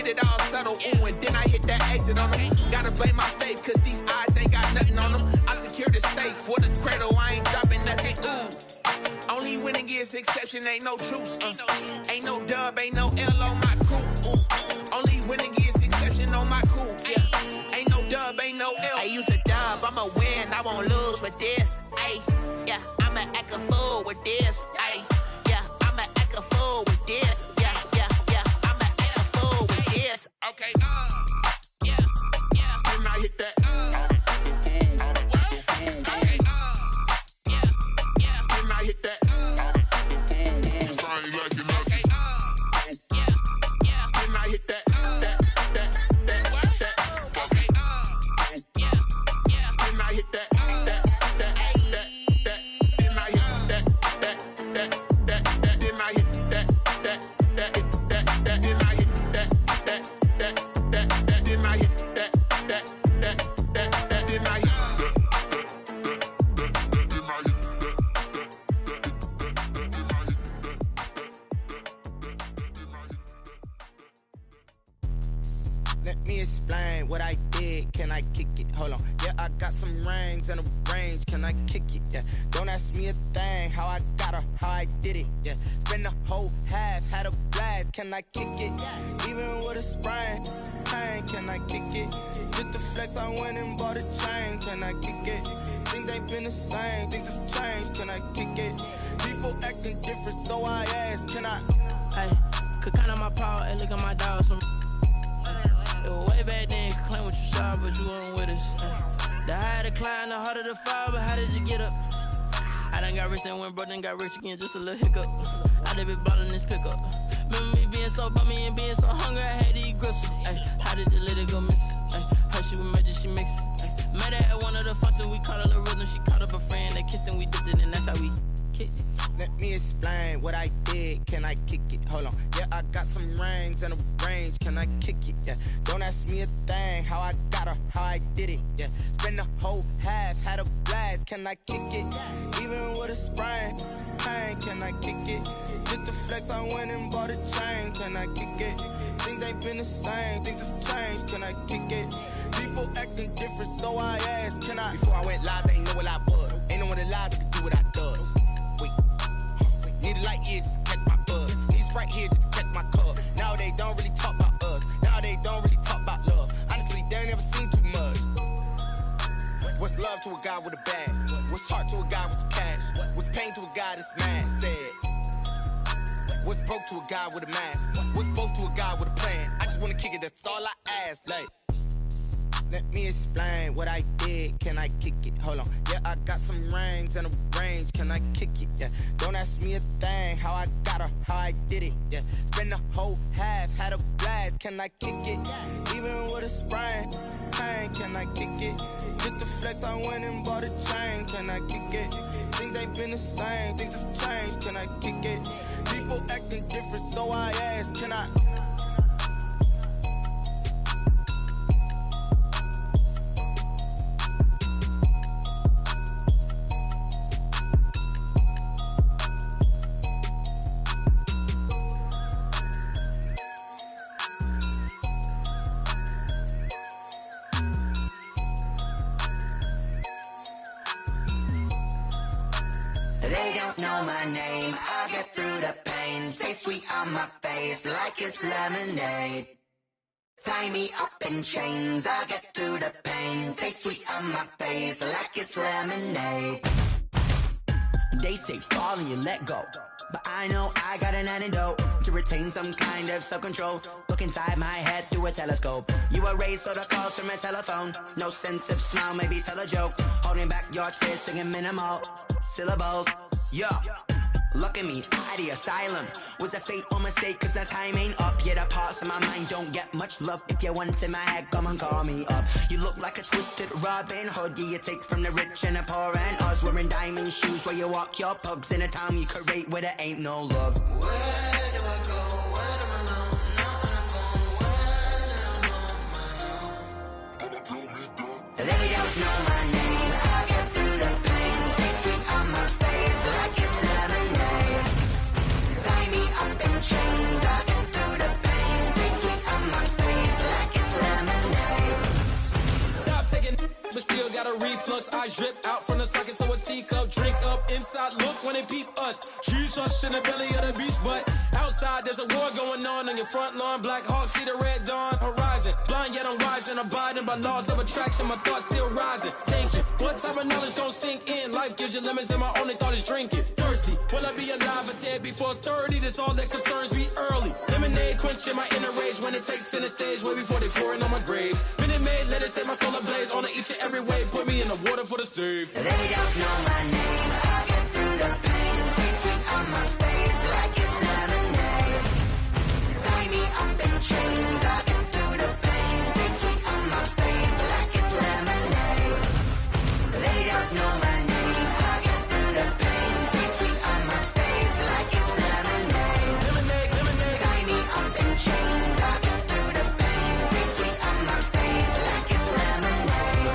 get it all settled, ooh, and then I hit that exit on them. Gotta blame my faith, cause these odds ain't got nothing on them. I secure the safe for the cradle, I ain't dropping nothing, ooh. Only winning is exception, ain't no truce. Ain't no dub, ain't no L on my crew, ooh. Only winning is exception on my crew, yeah. Ain't no dub, ain't no L. I use a dub, I'ma win, I won't lose with this, ayy. Yeah, I'ma act a fool with this, ayy. Yeah, I'ma act a fool with this, yeah. I'ma act a fool with this. Okay, yeah. Then I hit that, okay, yeah. Then I hit that, sound like you know. Okay, yeah. Then I hit that, okay, yeah. Then I hit that. Let me explain what I did. Can I kick it? Hold on. Yeah, I got some rings and a range. Can I kick it? Yeah. Don't ask me a thing. How I got her, how I did it. Yeah. Spend the whole half, had a blast. Can I kick it? Even with a sprain. Pain, can I kick it? Just the flex, I went and bought a chain. Can I kick it? Things ain't been the same. Things have changed. Can I kick it? People acting different, so I ask. Can I? Hey, could count on my power and look at my dogs from. Way back then, you could claim what you saw, but you weren't with us. The higher the climb, the harder the fall, but how did you get up? I done got rich and went broke, then got rich again, just a little hiccup. I done been ballin' this pickup. Remember me being so bummy and being so hungry, I had to eat gristle. How did the lady go miss? How she was magic, she mixed. Met her at one of the functions, we caught a little rhythm. She caught up a friend, they kissed and we dipped it, and that's how we kicked it. Let me explain what I did. Can I kick it? Hold on. Yeah, I got some rings and a range. Can I kick it? Yeah. Don't ask me a thing. How I got her, how I did it. Yeah. Spend the whole half, had a blast. Can I kick it? Even with a sprain. Pain, can I kick it? Just the flex, I went and bought a chain. Can I kick it? Things ain't been the same. Things have changed. Can I kick it? People acting different, so I asked. Can I? Before I went live, they ain't know what I was. Ain't no one alive that could do what I does. Need a light here just to catch my buzz. Need Sprite here just to catch my cup. Now they don't really talk about us. Now they don't really talk about love. Honestly, they ain't never seen too much. What's love to a guy with a bag? What's heart to a guy with some cash? What's pain to a guy that's mad? Said. What's broke to a guy with a mask? What's both to a guy with a plan? I just wanna kick it, that's all I ask. Like, let me explain what I did. Can I kick it? Hold on. Yeah, I got some rings and a range. Can I kick it? Yeah. Don't ask me a thing. How I got her, how I did it. Yeah. Spend the whole half, had a blast. Can I kick it? Even with a sprain. Pain, can I kick it? Just the flex, I went and bought a chain. Can I kick it? Things ain't been the same. Things have changed. Can I kick it? People acting different, so I ask. Can I? They don't know my name, I get through the pain. Taste sweet on my face like it's lemonade. Tie me up in chains, I get through the pain. Taste sweet on my face like it's lemonade. They say fall and you let go, but I know I got an antidote to retain some kind of self-control. Look inside my head through a telescope. You were raised on the calls from a telephone. No sense of smile, maybe tell a joke. Holding back your tears, singing minimal syllables. Yo, look at me, out the asylum. Was a fate or mistake, cause the time ain't up. Yet the parts of my mind don't get much love. If you want in my head, come and call me up. You look like a twisted Robin Hood. Yeah, you take from the rich and the poor and us. Wearing diamond shoes where you walk your pugs. In a town you create where there ain't no love. Where do I go? When am I alone? Not on the phone. When I'm on my own. They don't know my name. I get through the pain. Taste sweet on my face like it's lemonade. Tie me up in chains. I get through the pain. Taste sweet on my face. reflux. I drip out from the socket to a teacup. Drink up inside, look when they peep us. Jesus in the belly of the beast, but outside there's a war going on your front lawn. Black Hawk, see the red dawn horizon. Blind yet I'm rising, abiding by laws of attraction. My thoughts still rising, thinking, what type of knowledge gon' sink in? Life gives you lemons and my only thought is drinking. Thirsty, will I be alive or dead before 30? That's all that concerns me early. Lemonade quenching my inner rage when it takes center stage way before they pouring on my grave. Minute Maid, let it set my soul ablaze on each and every way. Put me in the water for the save. They don't know my name, I get through the pain. Taste sweet on my face like it's lemonade. Tie me up in chains, I get through the pain. Taste sweet on my face like it's lemonade. They don't know my name, I get through the pain. Taste sweet on my face like it's lemonade. Lemonade, lemonade. Tie me up in chains, I get through the pain. Taste sweet on my face like it's lemonade.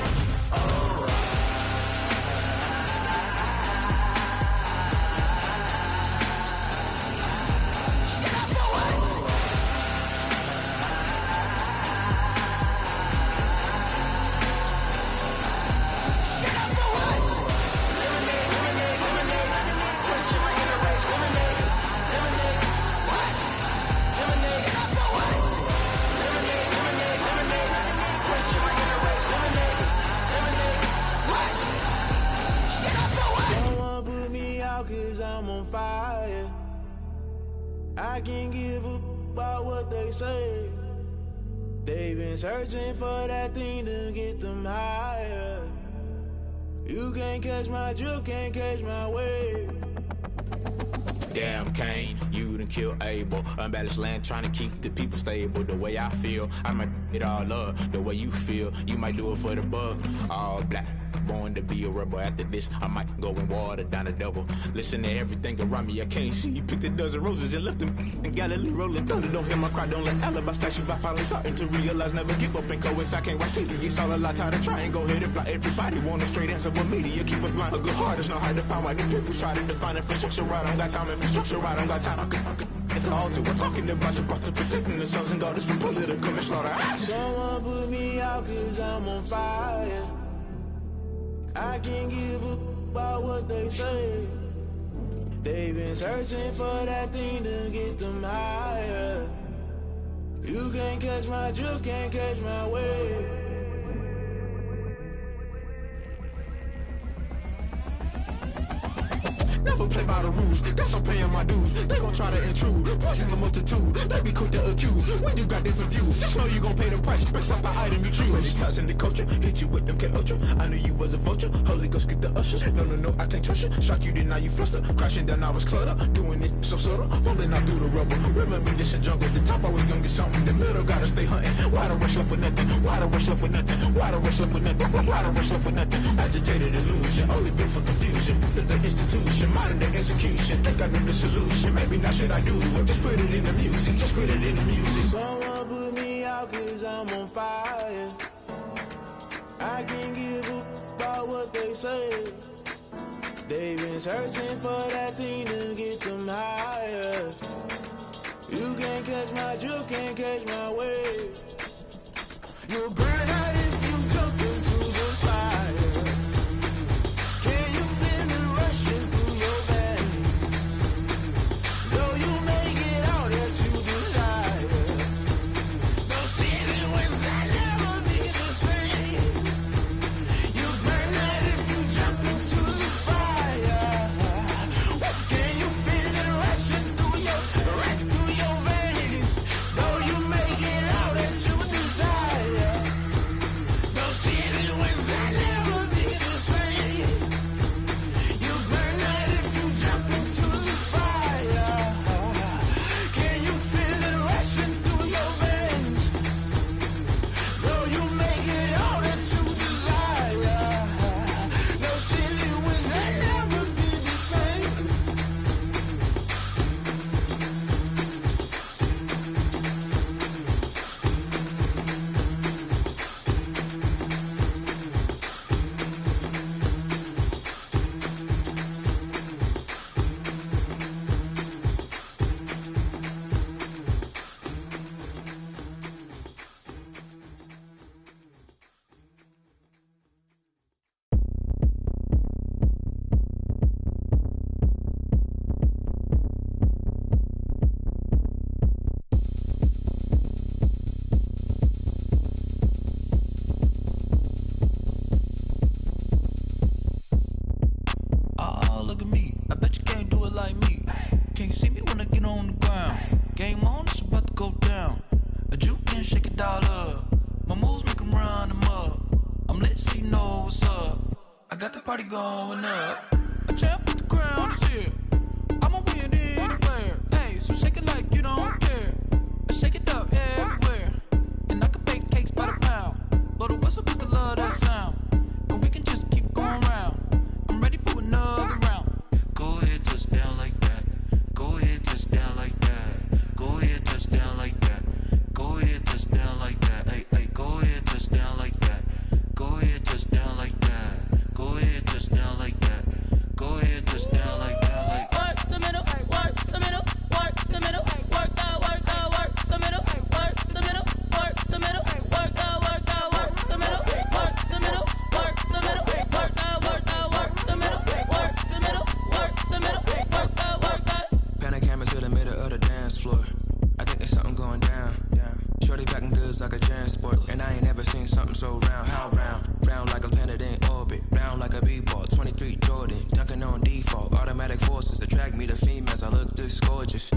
Someone put me out 'cause I'm on fire. I can't give a about what they say. They've been searching for that thing to get them higher. You can't catch my drift, can't catch my wave. Damn Kane, you done killed Abel. Unbalanced land trying to keep the people stable. The way I feel, I might it all up. The way you feel, you might do it for the bug. All black, born to be a rebel. After this, I might go and water down the devil. Listen to everything around me, I can't see. Picked a dozen roses and left them in Galilee rolling thunder. Don't hear my cry, don't let alibi splash you. I finally starting to realize, never give up and coincide. I can't watch TV, it's all a lot. Tired of trying, go ahead and fly. Everybody want a straight answer, but media keep us blind. A good heart is not hard to find. Why the people try to define infrastructure right? I don't got time, infrastructure right? I don't got time. I could it's all to we're talking about you, about to protecting the sons and daughters from political manslaughter. Someone put me out 'cause I'm on fire. I can't give a about what they say. They've been searching for that thing to get them higher. You can't catch my drift, can't catch my wave. Never play by the rules, guess I'm paying my dues. They gon' try to intrude, poison the multitude. They be quick to accuse, when you got different views. Just know you gon' pay the price, based off the item you choose. Ties in the culture, hit you with them K Ultra. I knew you was a vulture, Holy Ghost get the ushers. No, I can't trust you. Shock you, then now you fluster. Crashing down, I was cluttered. Doing this so subtle, falling out through the rubble. Remember this in jungle, the top always gonna get something. The middle gotta stay hunting. Why the rush left for nothing? Why the rush left for nothing? Why the rush left for nothing? Why the rush left for nothing? Agitated illusion, only built for confusion. The institution, modern day execution. Think I know the solution. Maybe not should I do it? Just put it in the music. Just put it in the music. Someone put me out 'cause I'm on fire. I can't give a about what they say. They've been searching for that thing to get them higher. You can't catch my drift, can't catch my wave. You'll burn out if you jump into the fire. Can you feel it rushing through your veins? Though you make it out that you desire. No city was that never be the same. You burn out if you jump into the fire. Can you feel it rushing through your veins? Though you make it out that you desire. party going up. A champ with the crown is here. I'ma win anywhere. Hey, so shake it like you don't care. I shake it up everywhere. And I can bake cakes by the pound. Blow the whistle 'cause I love that sound. And we can just keep going round. I'm ready for another round. Go ahead, touch down like that. Go ahead, touch down like that. Go ahead, touch down like that. Go ahead, touch down like that. Hey, hey, go ahead, touch down like that. Go ahead, touch down like that. Go ahead, touch down like that. Go ahead, touch down like that. Like work the middle, work the middle, work the middle, work the middle, work the middle, work the middle, work the middle, work the middle, work the middle, work the middle, work the middle, work the middle, work the. Pan a camera to the middle of the dance floor. I think there's something going down. Shorty packing goods like a transport, and I ain't never seen something so round. How round? Round like a planet in orbit, round like a b-ball. 23 Jordan, dunking on default. Automatic forces attract me to females. I look this gorgeous.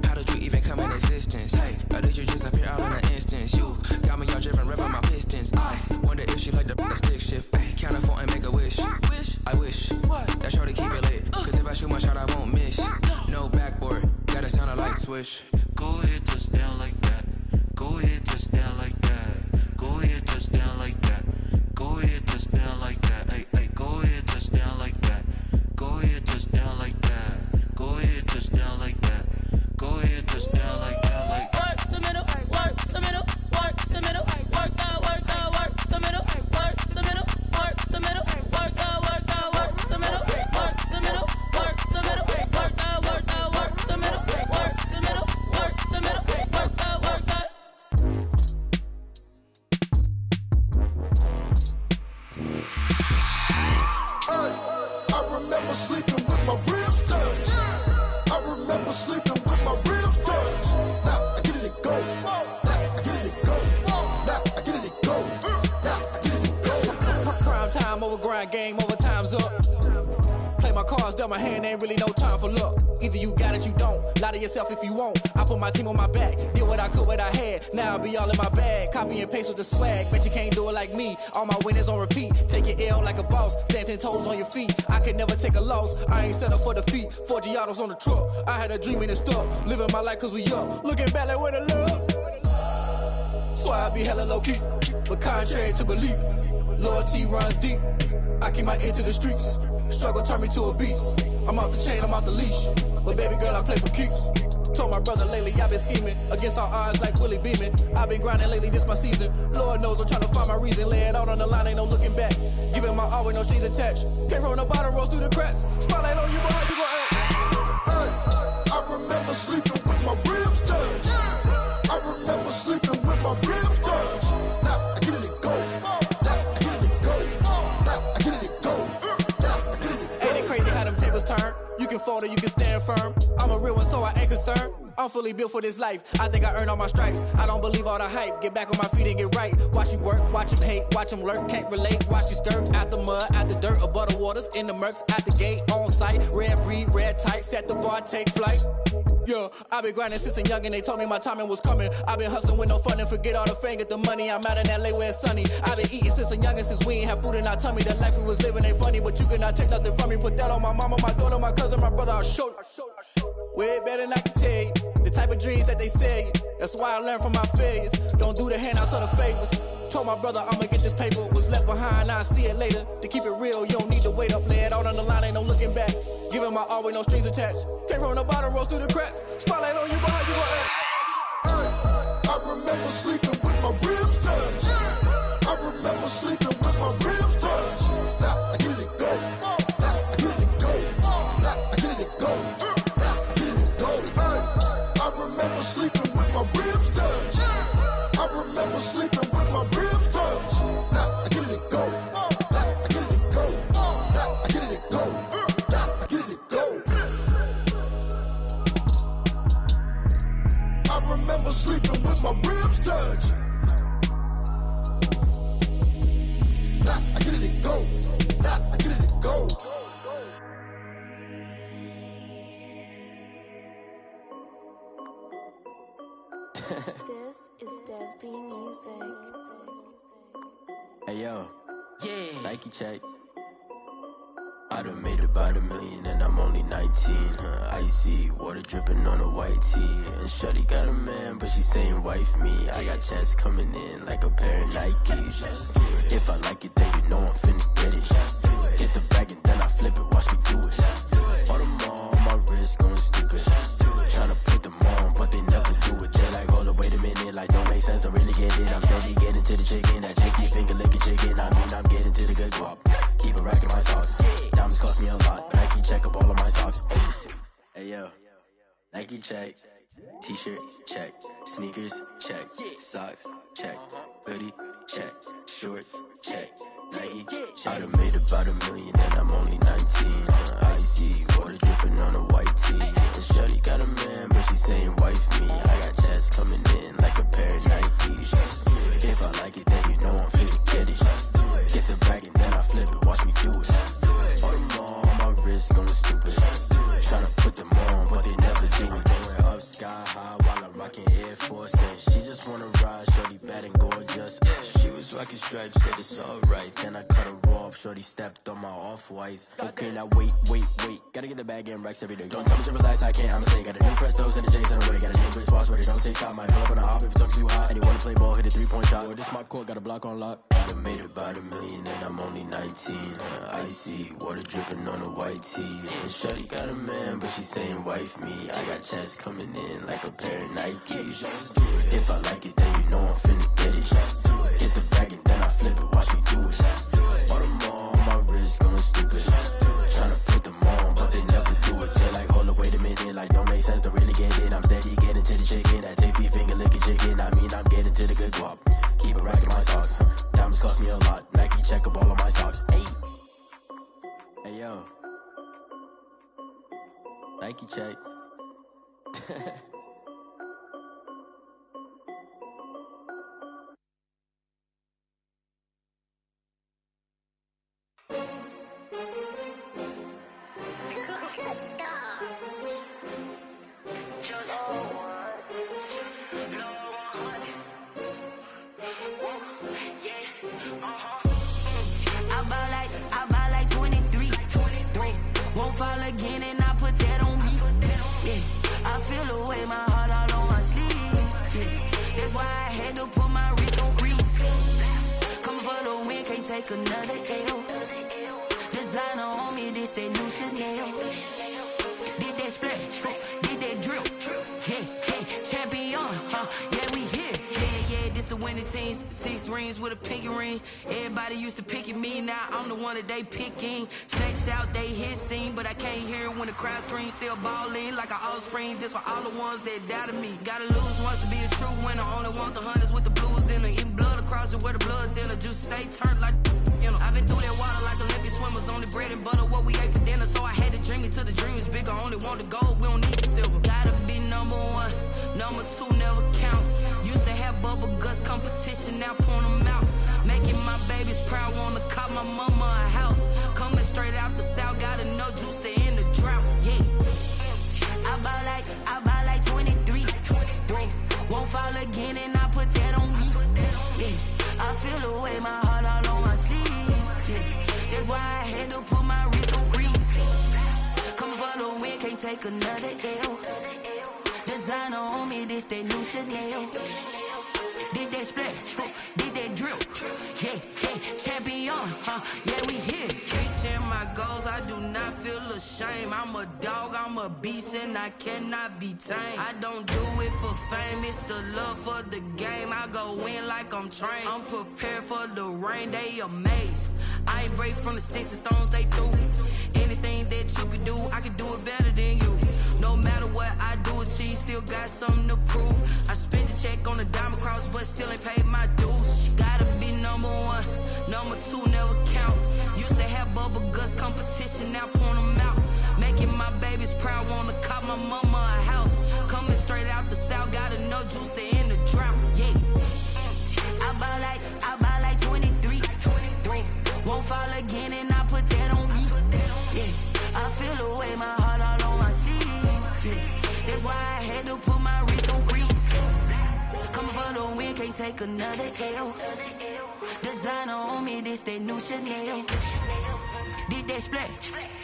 How did you even come in existence? Hey, or did you just appear out in an instance? You got me all driven, revving my pistons. I wonder if she like the stick shift. Hey, count a four and make a wish. I wish that shorty keep it lit. 'Cause if I shoot my shot, I won't miss. No backboard, gotta sound a light swish. go ahead, touch down like that. Go ahead, touch down like that. Go ahead, touch down like that. Go ahead, touch down like that. Hey, hey, go ahead, touch down like that. Go ahead, touch down like that. Go ahead, touch down like that. Go ahead, touch down like that. Like work the middle, work the middle, work the middle, work the middle, work the middle, work the middle, work the middle, work the middle, work the middle, work the middle, work the middle, work the middle, work the middle, work the middle, work the middle, work the. I remember sleeping with my ribs touched. I remember sleeping with my ribs touched. Now I get it and go. Now I get it and go. Now I get it and go. Now I get it and go. Prime time over grind game, over time's up. Play my cards, dealt my hand, ain't really no time for luck. Either you got it, you don't. Lie to yourself if you won't. I put my team on my back, did what I could, what I had. Now I be all in my bag, copy and paste with the swag. Bet you can't do it like me. All my winners on repeat. Take your L like a boss, stand 10 toes on your feet. I can never take a loss. I ain't set up for defeat. 4 Giottos on the truck. I had a dream and it's stuck. Living my life 'cause we up. Looking back like where the love. So I be hella low key, but contrary to belief, loyalty runs deep. I keep my ear to the streets. Struggle turned me to a beast. I'm off the chain, I'm off the leash. But baby girl, I play for keeps. Told my brother lately I've been scheming against all odds like Willie Beeman. I've been grinding lately, this my season. Lord knows I'm trying to find my reason. Lay it out on the line, ain't no looking back. Giving my all with no strings attached. Can't roll no bottom, rolls through the cracks. Spotlight on you, but how you gon' act? I remember sleeping with my ribs touched. I remember sleeping with my ribs touched. Now I get it and go. Now I get it and go. Now I get it and go. Now I get it and go. Ain't it crazy how them tables turn? You can fold or you can stand firm. I'm a real one, so I ain't concerned. I'm fully built for this life. I think I earned all my stripes. I don't believe all the hype. Get back on my feet and get right. Watch you work, watch him hate, watch him lurk. Can't relate, watch you skirt. Out the mud, out the dirt, above the waters, in the murks, out the gate, on site. Red breed, red tight, set the bar, take flight. Yeah, I been grinding since a young and they told me my timing was coming. I been hustling with no fun and forget all the fame, get the money. I'm out in LA where it's sunny. I been eating since a young and since we ain't have food in our tummy. The life we was living ain't funny, but you cannot take nothing from me. Put that on my mama, my daughter, my cousin, my brother, I'll show you. Way better than I can tell you. The type of dreams that they sell you. That's why I learned from my failures. Don't do the handouts or the favors. Told my brother I'ma get this paper. Was left behind, I'll see it later. To keep it real, you don't need to wait up. Lay it out on the line, ain't no looking back. Giving my all with no strings attached. Can't roll no bottom, rolls through the cracks. Spotlight on you, but how you gon' act? I remember sleeping with my ribs touched. I remember sleeping with my ribs touched. Now I get it and go. Now I get it and go. Now I get it and go. Now I get it and go. I remember sleeping with my ribs touched. I remember sleeping with my ribs touched. Now I get it and go. Now I get it and go. Now I get it and go. Now I get it and go. I remember sleeping with my ribs touched. Nah, I get it and go. Nah, I get it and go. This is Dev B Music. Hey yo, yeah, Nike check. I done made about $1 million and I'm only 19. Icy water dripping on a white tee. And shorty got a man, but she saying wife me. I got checks coming in like a pair of Nikes. If I like it, then you know I'm finna get it. Hit the bag and then I flip it, watch me do it. All them on my wrist going stupid. Tryna put them on, but they never do it. They like, hold up, wait a minute, like don't make sense, don't really get it. I'm steady getting to the chicken, that chicky finger licking chicken. I mean, I'm getting to the good guap. Keep it racking my socks. Diamonds cost me a lot. Nike check up all of my socks. Hey yo, Nike check. T-shirt check. Sneakers check. Socks check. Hoodie check. Shorts check. Nike. I done made about $1 million and I'm only 19. Icy water dripping on a white tee. And shorty got a man, but she saying wife me. I got checks coming in like a pair of Nikes. If I like it, then you know I'm finna get it. Get the bag and then I flip it, watch me do it. All them on my wrist going stupid. Tryna put them on, but they never do it. Going up sky high while I'm rocking Air Force. And she just wanna ride, shorty bad and gorgeous. She was rocking stripes, said it's alright. Then I cut her off, shorty stepped on my off-whites. Okay, now wait. Gotta get the bag and racks every day. Don't tell me to relax, I can't, I'ma say. Got a new Prestos and the J's in the way. Got a new Chris Foss, ready, don't take time. Might pull up on a hop if it's talking too hot. And you wanna play ball, hit a 3-point shot. Or this my court, got a block on lock. I done made about $1 million and I'm only 19. Icy water dripping on a white tee. And shorty got a man, but she saying wife me. I got checks coming in like a pair of Nikes. If I like it, then you know I'm finna get it. Hit the bag and then I flip it, watch me do it. All them on my wrist going stupid. Tryna put them on, but they never do it. They like, hold up, wait a minute, like don't make sense, don't really get it. I'm steady getting to the chicken, that tasty finger licking chicken. I mean, I'm getting to the good guap. Keep it racking my socks. Diamonds cost me a lot. Nike check up all of my stocks. Hey yo, Nike check. I buy like 23. Won't fall again and I put that on me. Yeah, I feel the way, my heart all on my sleeve. Yeah, that's why I had to put my wrist on freeze. Coming for the win, can't take another L. Designer on me, this that new Chanel. Did that splash, did that drill. Yeah, champion, yeah, we here. Yeah, this the winning team. 6 rings with a pinky ring. Everybody used to pick at me, now I'm the one that they picking. Snakes out, they hit scene, but I can't hear it when the crowd screams. Still balling like an offspring. This for all the ones that doubted me. Gotta lose once to be a true winner. Only want the hunters with the blues in it. Eating blood across it where the blood thinner. Just stay turned like, you know. I've been through that water like Olympic swimmers. Only bread and butter, what we ate for dinner. So I had to dream it till the dream is bigger. Only want the gold, we don't need the silver. Gotta be number 1, number 2 never count. Used to have bubble guts competition, now point them out. Making my babies proud, wanna cop my mama a house. Coming straight out the south, got enough juice to end the drought. Yeah, I buy like 23. Won't fall again and I put that on me. Yeah, I feel the way, my heart all on my sleeve. Yeah, that's why I had to put my wrist on freeze. Coming for the win, can't take another L. Designer on me, this that new Chanel. Did that splash, did that drill. Yeah, champion, yeah, we here. Reaching my goals, I do not feel ashamed. I'm a dog, I'm a beast, and I cannot be tamed. I don't do it for fame, it's the love for the game. I go in like I'm trained. I'm prepared for the rain, they amazed. I ain't break from the sticks and stones they threw. Anything that you could do, I could do it better than you. No matter what I do, achieve, still got something to prove. I spent the check on the diamond cross, but still ain't paid my dues. Gotta be number 1, number 2 never count. Used to have bubble guts competition, now point them out. Making my babies proud, wanna cop my mama a house. Coming straight out the south, got enough juice to end the drought. Yeah, I buy like 23. Won't fall again and I put that on me. Yeah, I feel the way, my heart all on my sleeve. Yeah, that's why I had to put my wrist on freeze. Coming for the win, can't take another L. Designer on me, this that new Chanel. Did that split,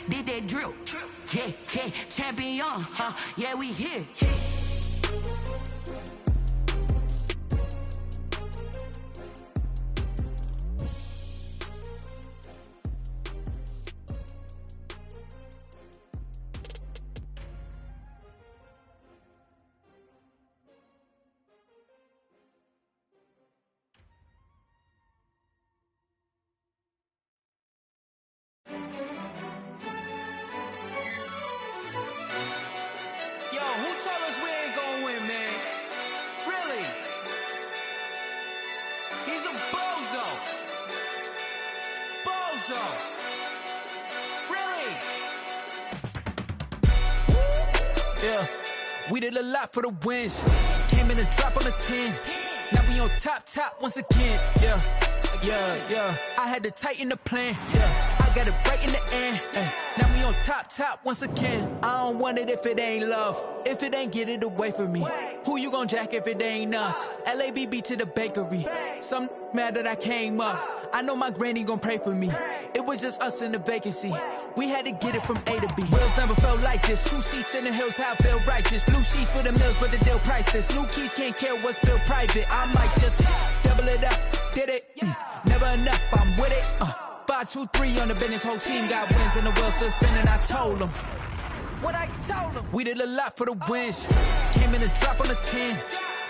did that drill. Yeah, yeah, champion, huh? Yeah, we here. Yo, who told us we ain't gonna win, man? Really? He's a bozo. Bozo. Really? Yeah, we did a lot for the wins. Came in a drop on a 10. Now we on top once again. Yeah. I had to tighten the plan. Yeah, I got it right in the end. Now we on top once again. I don't want it if it ain't love. If it ain't, get it away from me. Who you gon' jack if it ain't us? LABB to the bakery. Some mad that I came up. I know my granny gon' pray for me. It was just us in the vacancy. We had to get it from A to B. Wheels never felt like this. 2 seats in the hills, how I feel righteous. Blue sheets for the mills, but the deal priceless. New keys can't care what's built private. I might just double it up. Did it? Never enough, I'm with it. 5, 2, 3 on the business. Whole team got wins and the wheels still spinning. I told them what I told them. We did a lot for the wins. Came in a drop on a 10.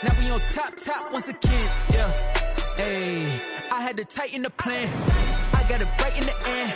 Now we on top once again. Yeah. Hey, I had to tighten the plan. I got it right in the end.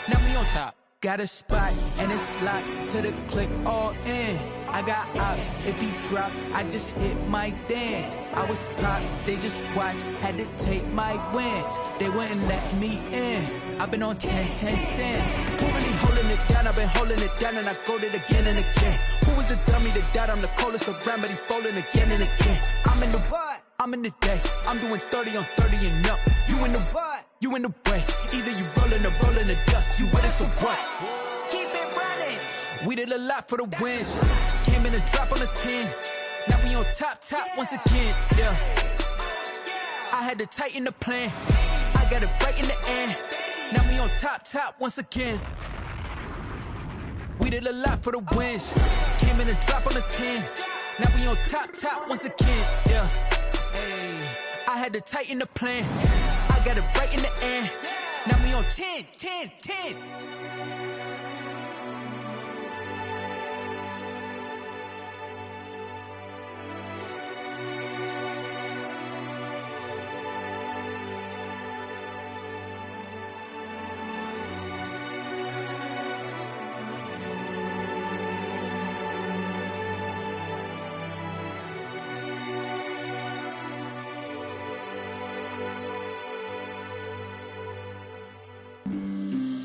Now we on top. Got a spot and it's locked to the click all in. I got ops, if he drop, I just hit my dance. I was pop, they just watched, had to take my wins. They wouldn't let me in. I've been on 10 cents. Who really holding it down? I've been holding it down and I go it again and again. Who was the dummy that died? I'm the coldest around, but he folding again and again. I'm in the what? I'm in the day. I'm doing 30 on 30 and up. You in the what? You in the way. Either you rolling or rolling the dust. You with us or what? Keep it running. We did a lot for the wins. Came in a drop on a 10. Now we on top once again. Yeah. I had to tighten the plan. I got it right in the end. Now we on top once again. We did a lot for the wins. Came in a drop on a 10. Now we on top once again. Yeah. Hey, I had to tighten the plan. I got it right in the end. Now we on 10.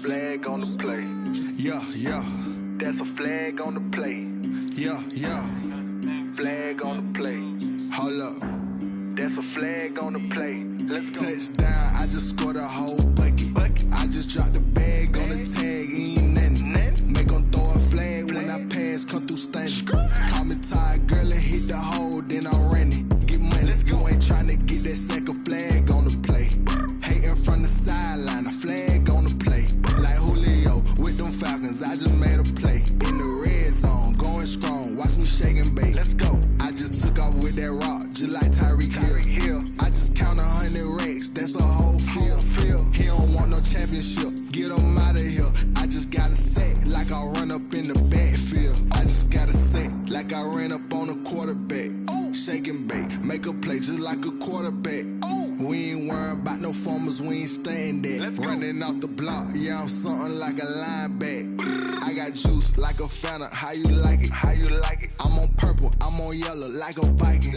Flag on the play. Yeah. That's a flag on the play. Yeah. Flag on the play. Hold up. That's a flag on the play. Let's go. Touchdown, I just scored a whole bucket. I just dropped the bag on the tag, ain't nothing. Make 'em throw a flag when I pass, come through stunning. Call me tired, girl, and hit the hole, then I'm running. Get money, you ain't tryna get that second flag on the play. Hating from the sideline, a flag on the play. Like Julio with them Falcons, I just made a play. In the red zone, going strong, watch me shake and bake. Let's go. I just took off with that rock, just like Tyreek Hill. I just count 100 racks, that's a whole field. He don't want no championship, get him out of here. I just got a set, like I run up in the backfield. I just got a set, like I ran up on a quarterback. Shake and bake, make a play just like a quarterback. We ain't worrying about no formers, we ain't staying there. Running off the block, yeah, I'm something like a linebacker. I got juice like a Fanta, how you like it? I'm on purple, I'm on yellow, like a Viking.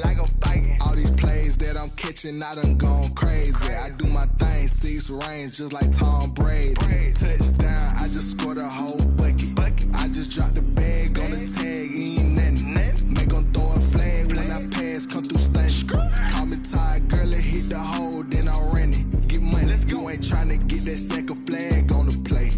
All these plays that I'm catching, I done gone crazy. I do my thing, 6 range, just like Tom Brady. Touchdown, I just scored a whole bucket. I just dropped the bag on the tag, ain't nothing. Make 'em throw a flag when I pass, come through stunning. Call me tired, girl, and hit the hole, then I'm running. Get money, you ain't tryna get that second flag on the play.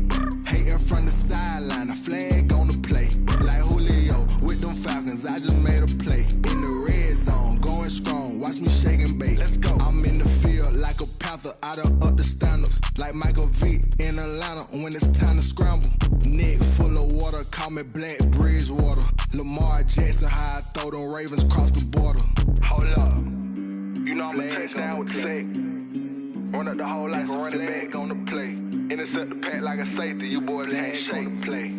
Hating from the sideline, a flag on the play. Like Julio with them Falcons, I just made a play. In the red zone, going strong, watch me shake and bake. I'm in the field like a panther, I done up the standards. like Michael Vick in Atlanta when it's time to scramble. Neck full of water, call me Black Bridgewater. Lamar Jackson, how I throw them Ravens across the border. Hold up. You know I'm a touchdown with the sack. Run up the whole life and running back on the play. Intercept the pack like a safety, you boys ain't shake the play.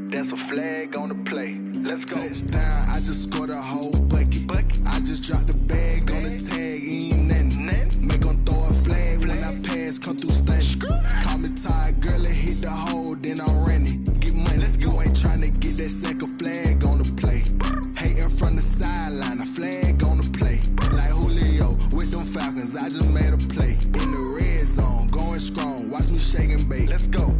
That's a flag on the play. Let's go. Touchdown, I just scored a whole bucket. I just dropped the bag on the tag, ain't nothing. Make them throw a flag when I pass, come through stunning. Call me tired, girl, and hit the hole, then I'm running. Get money, you ain't tryna get that second flag on the play. Hating from the sideline, a flag on the play. Like Julio with them Falcons, I just made a play. In the red zone, going strong, watch me shake and bake. Let's go.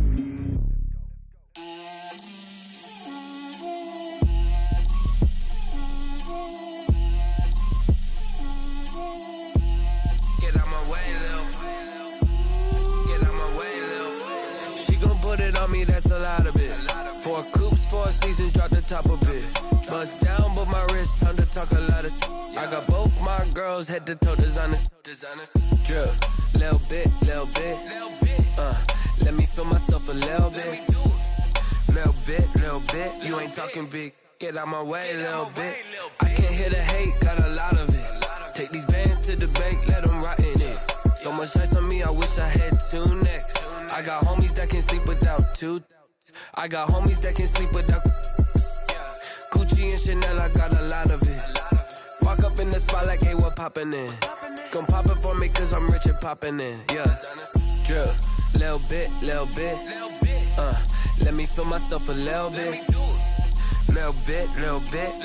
Me, that's a lot of it. 4 coops, 4 seasons, drop the top a bit. Bust down, but my wrist, time to talk a lot of. I got both my girls head to toe designer. Drip, little bit. Let me feel myself a little bit. Little bit. You ain't talking big. Get out my way, little bit. I can't hear the hate, got a lot of it. Take these bands to the bank, let them rot in it. So much ice on me, I wish I had 2 necks. I got homies that can sleep without 2. I got homies that can sleep without Gucci and Chanel, I got a lot of it. Walk up in the spot like, hey, what poppin' in? Gon' pop it for me cause I'm rich and poppin' in. Yeah, drip, little bit. Let me feel myself a little bit. Little bit.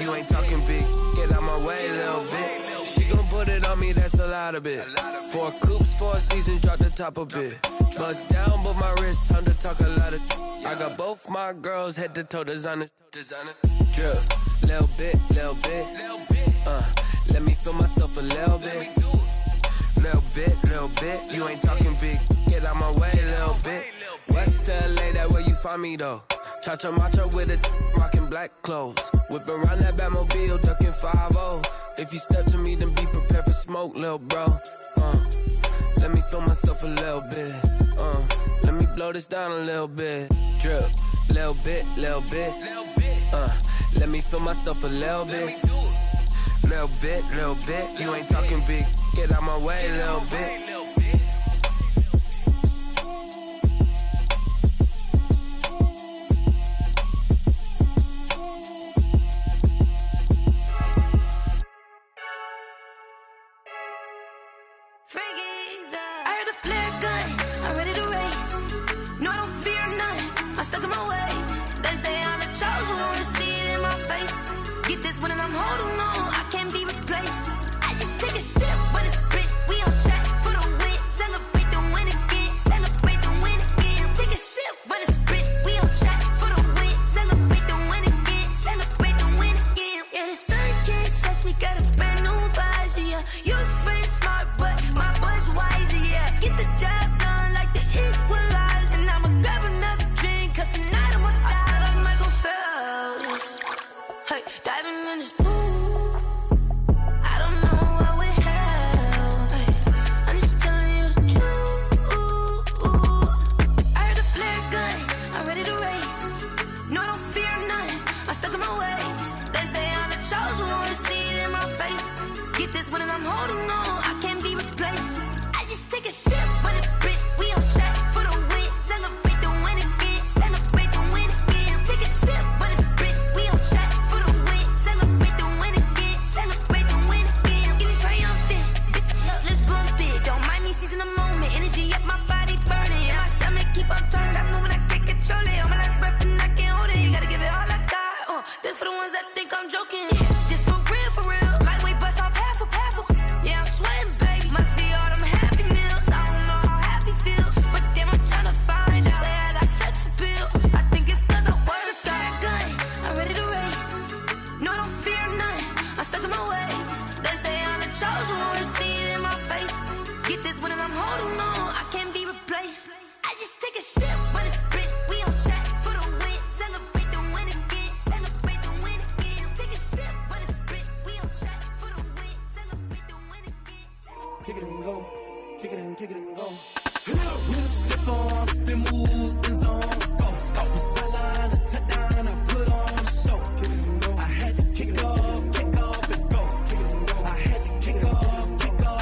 You ain't talking big. Get out my way, little bit. She gon' put it on me, that's a lot of it. 4 coops, 4 seasons, drop the top a bit. Bust down, but my wrist, time to talk a lot of. I got both my girls head to toe designer. Drip, little bit. Let me feel myself a little bit. Little bit. You ain't talking big. Get out my way, little bit. West LA, that where you find me though. Cha-cha matcha with it, rockin' black clothes. Whip around that Batmobile, ducking 5-0. If you step to me, then be prepared for smoke, lil' bro. Let me feel myself a little bit. Let me blow this down a little bit. Drip, little bit. Let me feel myself a little bit. Little bit. You ain't talking big. Get out my way, little bit. Kick it and go. With a stiff arm, spin move, in zone, scope. From sideline to touchdown, I put on a show. I had to kick off and go. I had to kick off and go.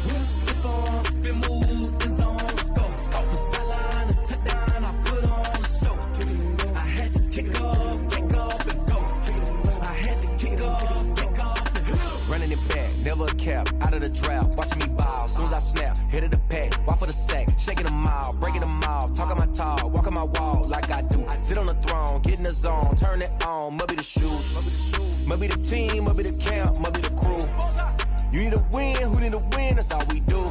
With a stiff arm, spin move, in zone, scope. From sideline to touchdown, I put on a show. I had to kick off and go. I had to kick off and go. Running it back, never a cap, out of the draft, watching me ball. Soon as I snap, hit of the pack, walk for the sack, shaking them all, breaking them off, talking my talk, walking my wall like I do. Sit on the throne, get in the zone, turn it on, must be the shoes, must be the team, must be the camp, must be the crew. You need a win, who need a win, that's all we do.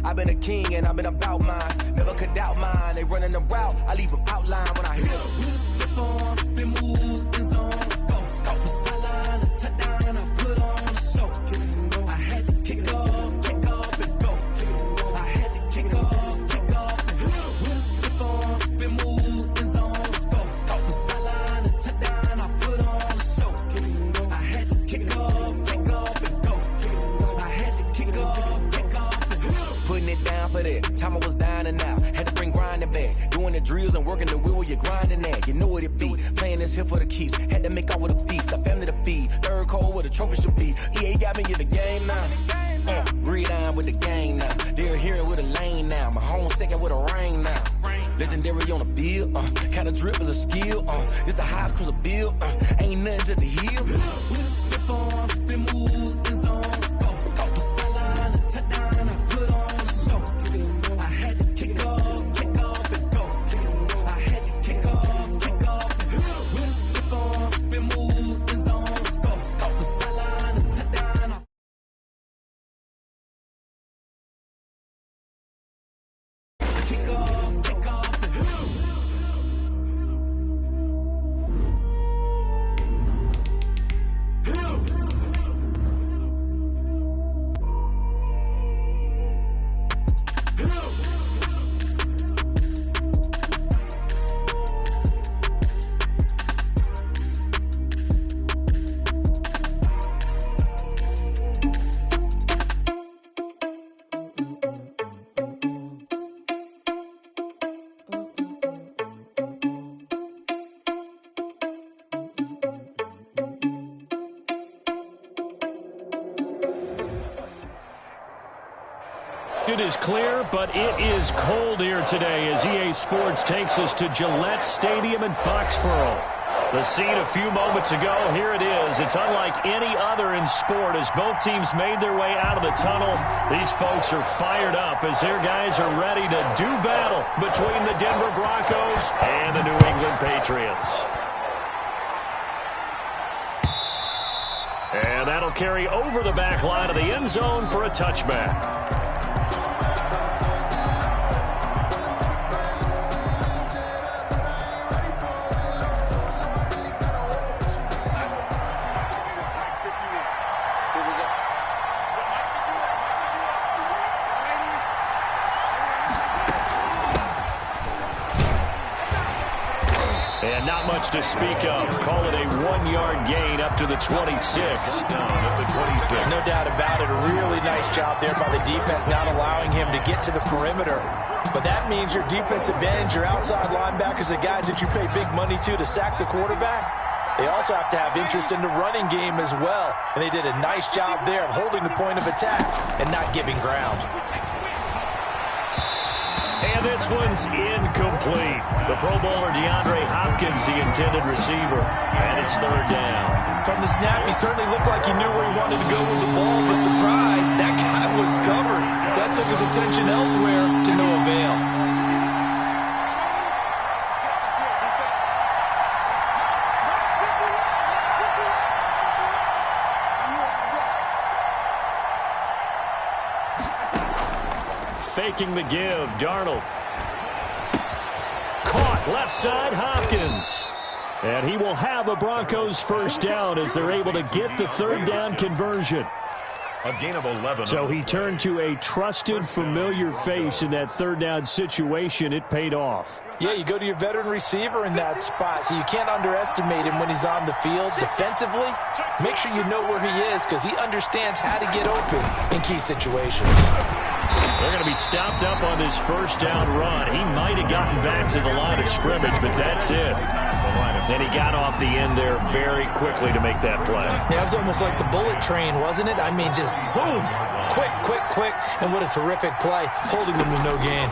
I've been a king and I've been about mine, never could doubt mine. They running the route, I leave them outline when I hit them. With a stiff arm, spin move, in zone, scope. From sideline to touchdown, I put on a show. I had to kick off and go. I had to kick off and go. With a stiff arm, spin move, in zone, scope. From sideline to touchdown, I put on a show. I had to kick off and go. I had to kick off and go. Putting it down for that, time I was down and out. Had to bring grinding back, doing the drills and working the wheel where you're grinding at. You know what it be, playing this here for the keeps. Had to make out with a feast, a family to feed. Third cold where the trophy should be. EA got me in the game now. Breed on with the game now. They're here with a lane now. My home second with a ring now. Legendary on the field, kind of drip is a skill. It's the highest cruiser bill, ain't nothing just the heel. With a stiff arm, spin move, in zone, scope. From sideline to touchdown, I put on a show. I had to kick off and go. I had to kick off and go. With a stiff arm, spin move, in zone, scope. From sideline to touchdown, I kick off and go. It is clear, but it is cold here today as EA Sports takes us to Gillette Stadium in Foxborough. The scene a few moments ago, here it is. It's unlike any other in sport as both teams made their way out of the tunnel. These folks are fired up as their guys are ready to do battle between the Denver Broncos and the New England Patriots. And that'll carry over the back line of the end zone for a touchback. And not much to speak of. Call it a 1-yard gain up to the 26. No doubt about it. A really nice job there by the defense, not allowing him to get to the perimeter. But that means your defensive ends, your outside linebackers, the guys that you pay big money to sack the quarterback, they also have to have interest in the running game as well. And they did a nice job there of holding the point of attack and not giving ground. And this one's incomplete. The Pro Bowler DeAndre Hopkins, the intended receiver. And it's third down. From the snap, he certainly looked like he knew where he wanted to go with the ball, but surprise, that guy was covered. So that took his attention elsewhere to no avail. Faking the give, Darnold. Caught, left side, Hopkins. And he will have a Broncos first down as they're able to get the third down conversion. A gain of 11. So he turned to a trusted, familiar face in that third down situation. It paid off. Yeah, you go to your veteran receiver in that spot, so you can't underestimate him when he's on the field. Defensively, make sure you know where he is because he understands how to get open in key situations. They're going to be stopped up on this first down run. He might have gotten back to the line of scrimmage, but that's it. And he got off the end there very quickly to make that play. Yeah, it was almost like the bullet train, wasn't it? I mean, just zoom. Quick, quick, quick. And what a terrific play, holding them to no gain.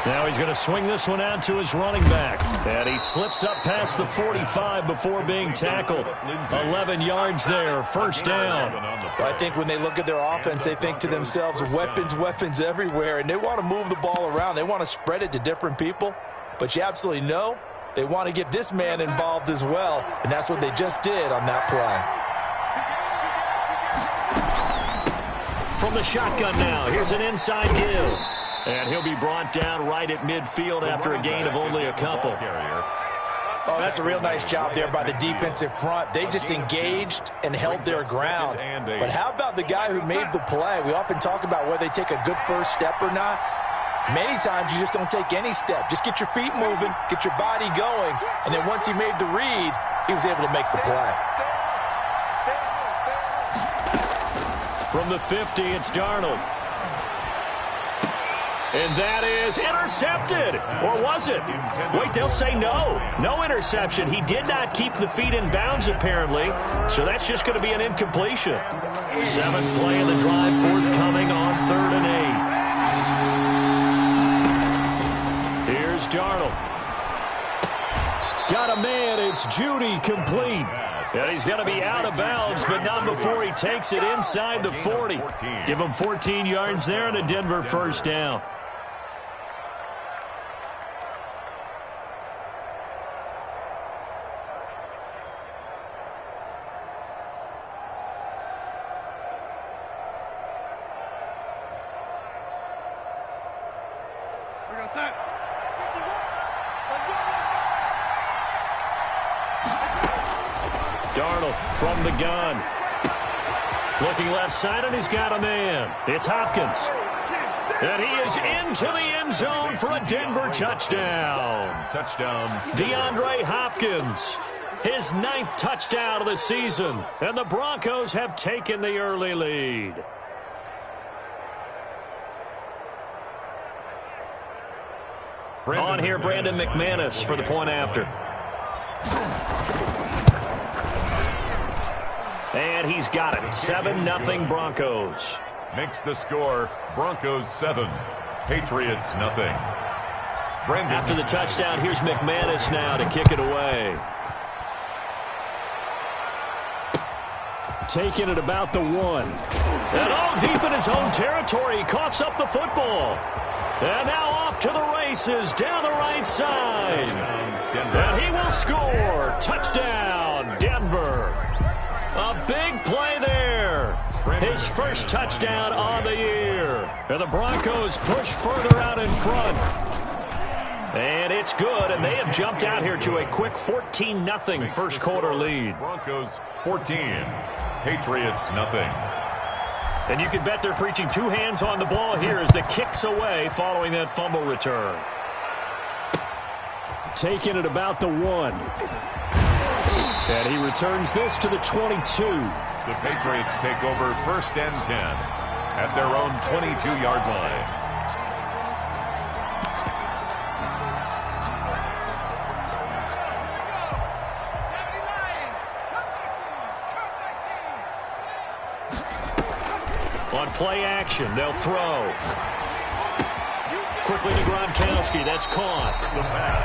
Now he's going to swing this one out to his running back. And he slips up past the 45 before being tackled. 11 yards there, first down. I think when they look at their offense, they think to themselves, weapons, weapons everywhere. And they want to move the ball around. They want to spread it to different people. But you absolutely know they want to get this man involved as well. And that's what they just did on that play. From the shotgun now, here's an inside give. And he'll be brought down right at midfield after a gain of only a couple. Oh, that's a real nice job there by the defensive front. They just engaged and held their ground. But how about the guy who made the play? We often talk about whether they take a good first step or not. Many times you just don't take any step. Just get your feet moving, get your body going, and then once he made the read, he was able to make the play. From the 50, it's Darnold. And that is intercepted. Or was it? Wait, they'll say no. No interception. He did not keep the feet in bounds, apparently. So that's just going to be an incompletion. 7th play of the drive, forthcoming on 3rd and 8. Here's Darnold. Got a man. It's Judy, complete. And he's going to be out of bounds, but not before he takes it inside the 40. Give him 14 yards there and a Denver first down. Darnold from the gun. Looking left side, and he's got a man. It's Hopkins. And he is into the end zone for a Denver touchdown. DeAndre Hopkins. His 9th touchdown of the season. And the Broncos have taken the early lead. On here, Brandon McManus for the point after. And he's got it. 7-0 Broncos. Makes the score Broncos 7, Patriots nothing. After the touchdown, here's McManus now to kick it away. Taking it about the 1. And all deep in his own territory. He coughs up the football. And now off to the races down the right side. And he will score. Touchdown, Denver. A big play there. His first touchdown on the year. And the Broncos push further out in front. And it's good, and they have jumped out here to a quick 14-0 first quarter lead. Broncos 14, Patriots nothing. And you can bet they're preaching 2 hands on the ball here as the kick's away following that fumble return. Taking it about the 1. And he returns this to the 22. The Patriots take over 1st and 10 at their own 22-yard line. On play action, they'll throw. Quickly to Gronkowski. That's caught.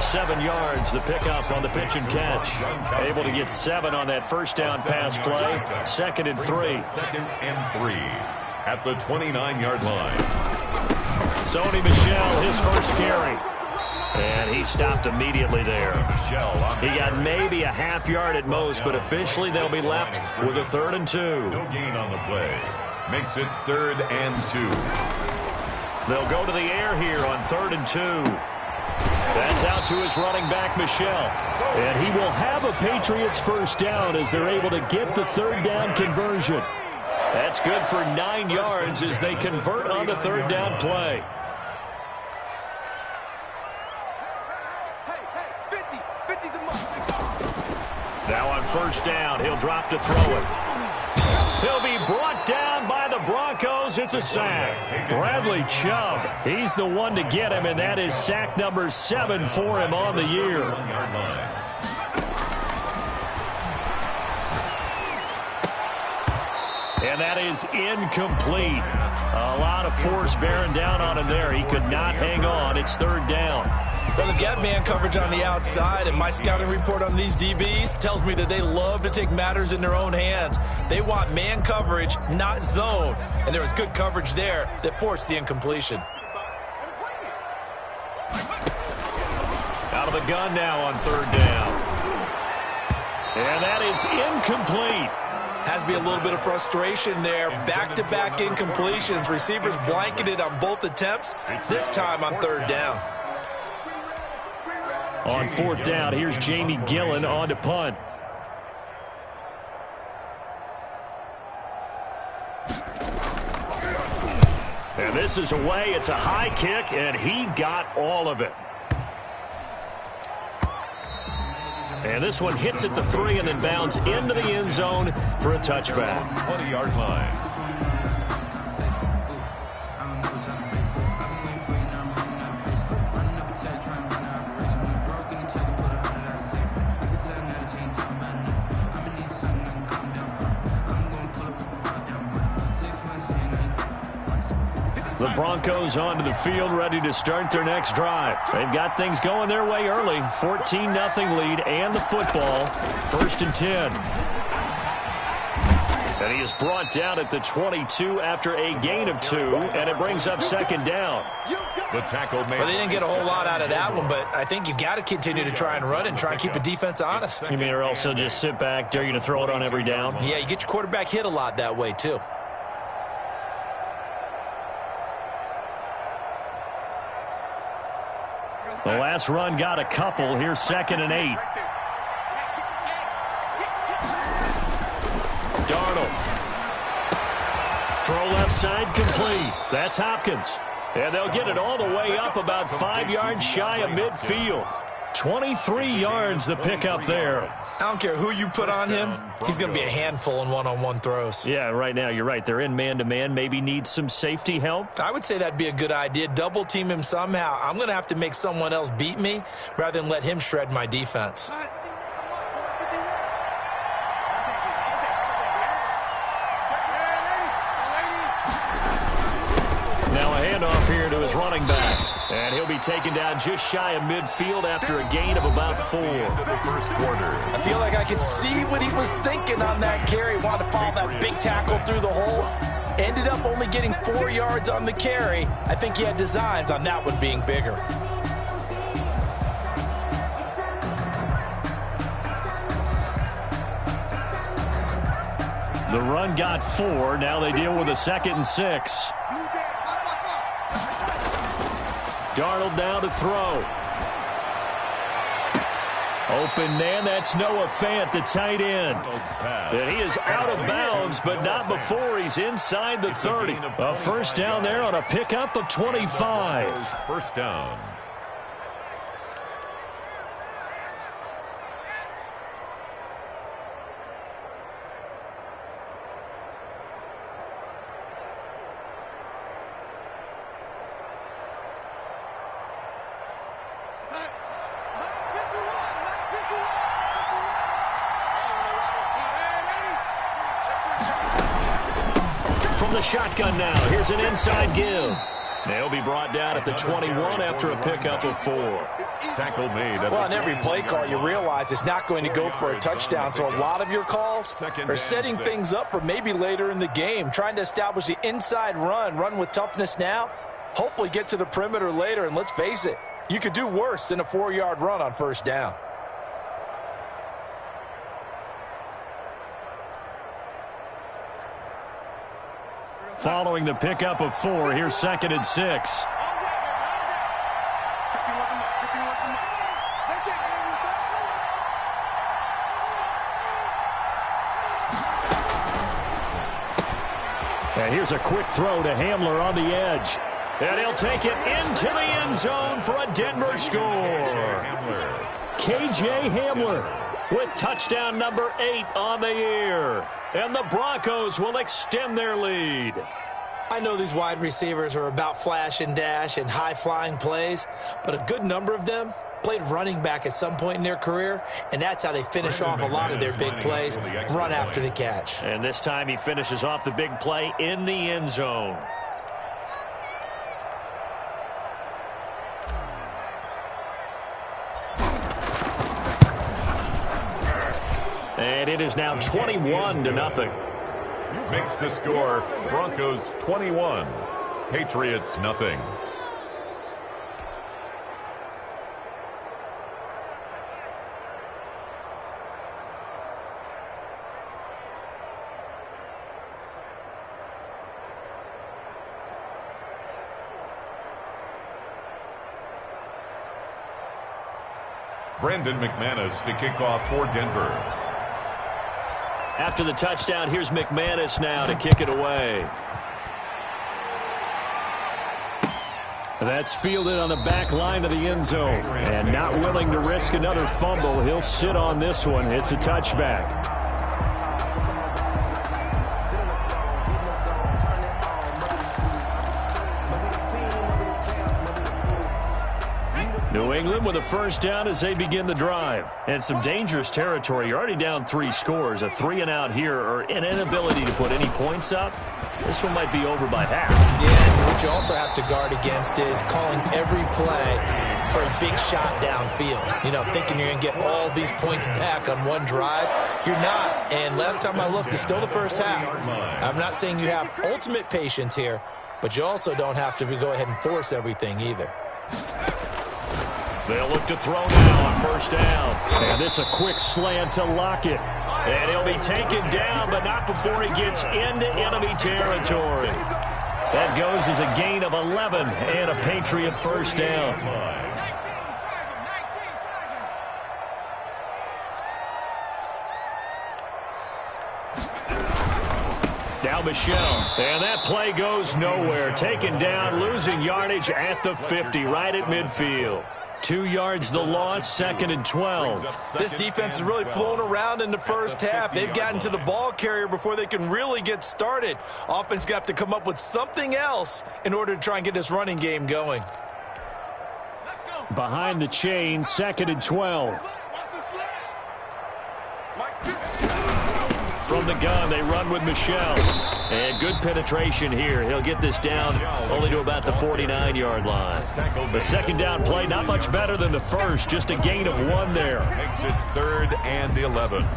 7 yards, the pickup on the pitch and catch. Able to get 7 on that first down pass play. 2nd and 3. 2nd and 3 at the 29-yard line. Sony Michel, his first carry. And he stopped immediately there. He got maybe a half yard at most, but officially they'll be left with a 3rd and 2. No gain on the play. Makes it 3rd and 2. They'll go to the air here on 3rd and 2. That's out to his running back, Michel. And he will have a Patriots first down as they're able to get the 3rd down conversion. That's good for 9 yards as they convert on the 3rd down play. Now on first down, he'll drop to throw it. He'll be brought down by the Broncos goes. It's a sack. Bradley Chubb, he's the one to get him, and that is sack number 7 for him on the year. And that is incomplete. A lot of force bearing down on him there. He could not hang on. It's 3rd down. So they've got man coverage on the outside, and my scouting report on these DBs tells me that they love to take matters in their own hands. They want man coverage, not zone. And there was good coverage there that forced the incompletion. Out of the gun now on 3rd down. And that is incomplete. Has to be a little bit of frustration there. Back-to-back incompletions. Receivers blanketed on both attempts, this time on 3rd down. On 4th down, here's Jamie Gillen on to punt. And this is away. It's a high kick, and he got all of it. And this one hits at the 3 and then bounds into the end zone for a touchback. 20-yard line. The Broncos onto the field, ready to start their next drive. They've got things going their way early. 14-0 lead and the football. 1st and 10. And he is brought down at the 22 after a gain of 2, and it brings up 2nd down. The tackle made. Well, they didn't get a whole lot out of that one, but I think you've got to continue to try and run and try and keep the defense honest. You mean or else they'll just sit back, dare you to throw it on every down? Yeah, you get your quarterback hit a lot that way, too. The last run got a couple. Here's 2nd and 8. Darnold. Throw left side complete. That's Hopkins. And they'll get it all the way up about 5 yards shy of midfield. 23 yards the pickup there. I don't care who you put on him. He's going to be a handful in one-on-one throws. Yeah, right now you're right. They're in man-to-man. Maybe need some safety help. I would say that'd be a good idea. Double team him somehow. I'm going to have to make someone else beat me rather than let him shred my defense. Now a handoff here to his running back. And he'll be taken down just shy of midfield after a gain of about 4. I feel like I could see what he was thinking on that carry. Wanted to follow that big tackle through the hole. Ended up only getting 4 yards on the carry. I think he had designs on that one being bigger. The run got 4. Now they deal with a 2nd and 6. Darnold now to throw. Open man, that's Noah Fant, the tight end. And he is out of bounds, but not before he's inside the 30. A 1st down there on a pickup of 25. 1st down. The shotgun now. Here's an inside give. They'll be brought down at the 21 after a pickup of 4. Tackle made. Well, on every play call, you realize it's not going to go for a touchdown. So a lot of your calls are setting things up for maybe later in the game, trying to establish the inside run with toughness now, hopefully get to the perimeter later. And let's face it, you could do worse than a 4-yard run on 1st down. Following the pickup of 4, here's 2nd and 6. And here's a quick throw to Hamler on the edge. And he'll take it into the end zone for a Denver score. KJ Hamler with touchdown number 8 on the year. And the Broncos will extend their lead. I know these wide receivers are about flash and dash and high-flying plays, but a good number of them played running back at some point in their career, and that's how they finish off a lot of their big plays, run after the catch. And this time he finishes off the big play in the end zone. And it is now 21-0. Makes the score Broncos 21, Patriots nothing. Brandon McManus to kick off for Denver. After the touchdown, here's McManus now to kick it away. That's fielded on the back line of the end zone. And not willing to risk another fumble, he'll sit on this one. It's a touchback. New England with a first down as they begin the drive. And some dangerous territory. You're already down 3 scores. A 3-and-out here, or an inability to put any points up. This one might be over by half. Yeah, what you also have to guard against is calling every play for a big shot downfield. You know, thinking you're going to get all these points back on one drive. You're not. And last time I looked, it's still the first half. I'm not saying you have ultimate patience here, but you also don't have to go ahead and force everything either. They'll look to throw now on first down. And this a quick slant to Lockett. And he'll be taken down, but not before he gets into enemy territory. That goes as a gain of 11 and a Patriot first down. Now Michelle, and that play goes nowhere. Taken down, losing yardage at the 50, right at midfield. 2 yards the loss, 2nd and 12. This defense is really flown around in the first half. They've gotten to the ball carrier before they can really get started. Offense got to come up with something else in order to try and get this running game going. Behind the chain, 2nd and 12. From the gun, they run with Michelle. And good penetration here. He'll get this down only to about the 49-yard line. The second down play, not much better than the first. Just a gain of 1 there. Makes it 3rd and 11.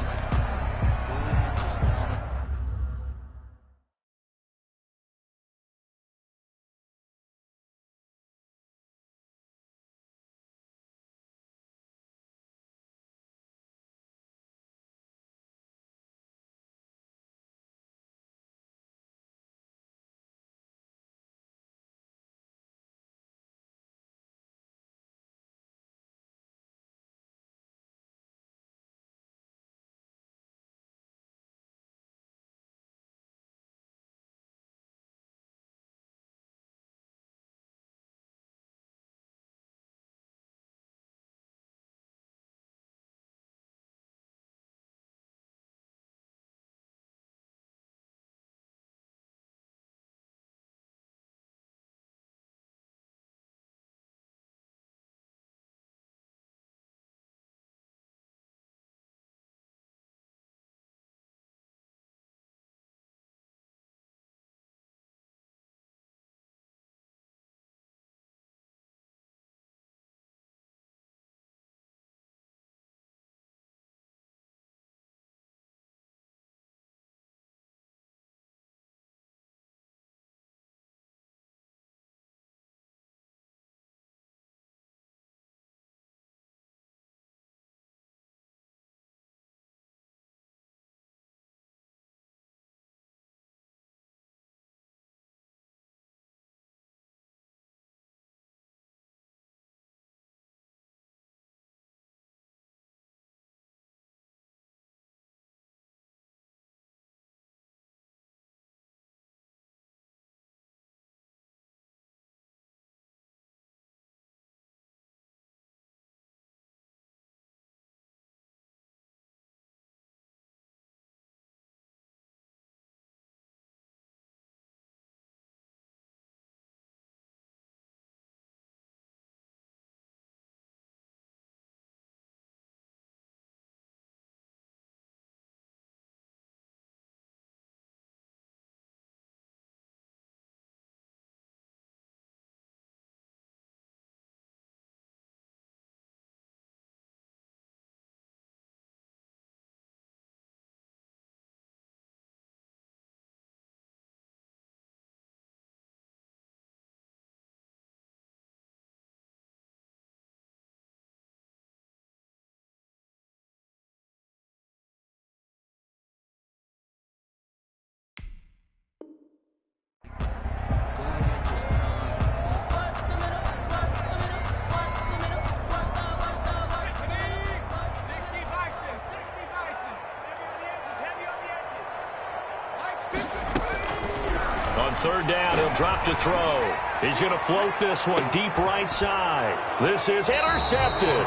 third down. He'll drop to throw. He's going to float this one deep right side. This is intercepted.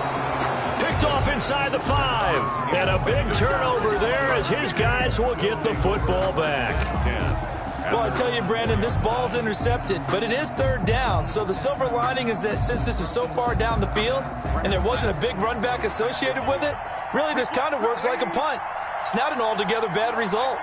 Picked off inside the 5. And a big turnover there as his guys will get the football back. Well, I tell you, Brandon, this ball's intercepted, but it is third down. So the silver lining is that since this is so far down the field and there wasn't a big run back associated with it, really this kind of works like a punt. It's not an altogether bad result.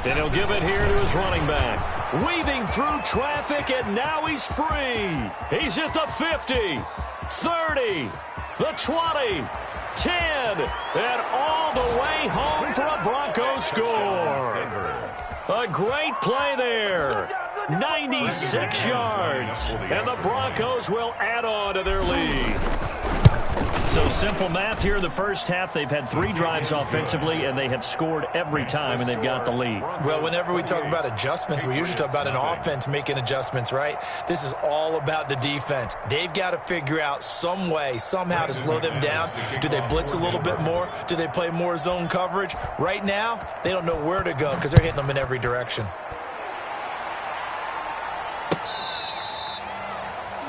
And he'll give it here to his running back. Weaving through traffic, and now he's free. He's at the 50, 30, the 20, 10, and all the way home for a Broncos score. A great play there. 96 yards, and the Broncos will add on to their lead. So simple math here in the first half. They've had 3 drives offensively, and they have scored every time, and they've got the lead. Well, whenever we talk about adjustments, we usually talk about an offense making adjustments, right? This is all about the defense. They've got to figure out some way, somehow to slow them down. Do they blitz a little bit more? Do they play more zone coverage? Right now, they don't know where to go because they're hitting them in every direction.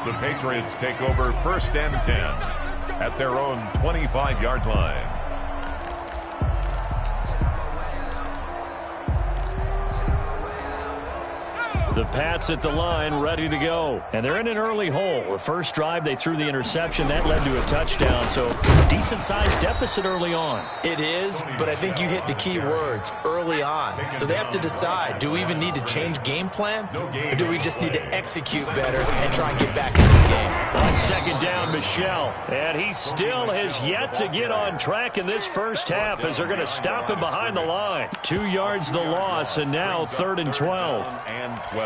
The Patriots take over 1st and 10. At their own 25-yard line. The Pats at the line, ready to go. And they're in an early hole. The first drive, they threw the interception. That led to a touchdown, so decent-sized deficit early on. It is, but I think you hit the key words, early on. So they have to decide, do we even need to change game plan, or do we just need to execute better and try and get back in this game? On second down, Michel. And he still has yet to get on track in this first half as they're going to stop him behind the line. 2 yards the loss, and now 3rd and 12. And 12.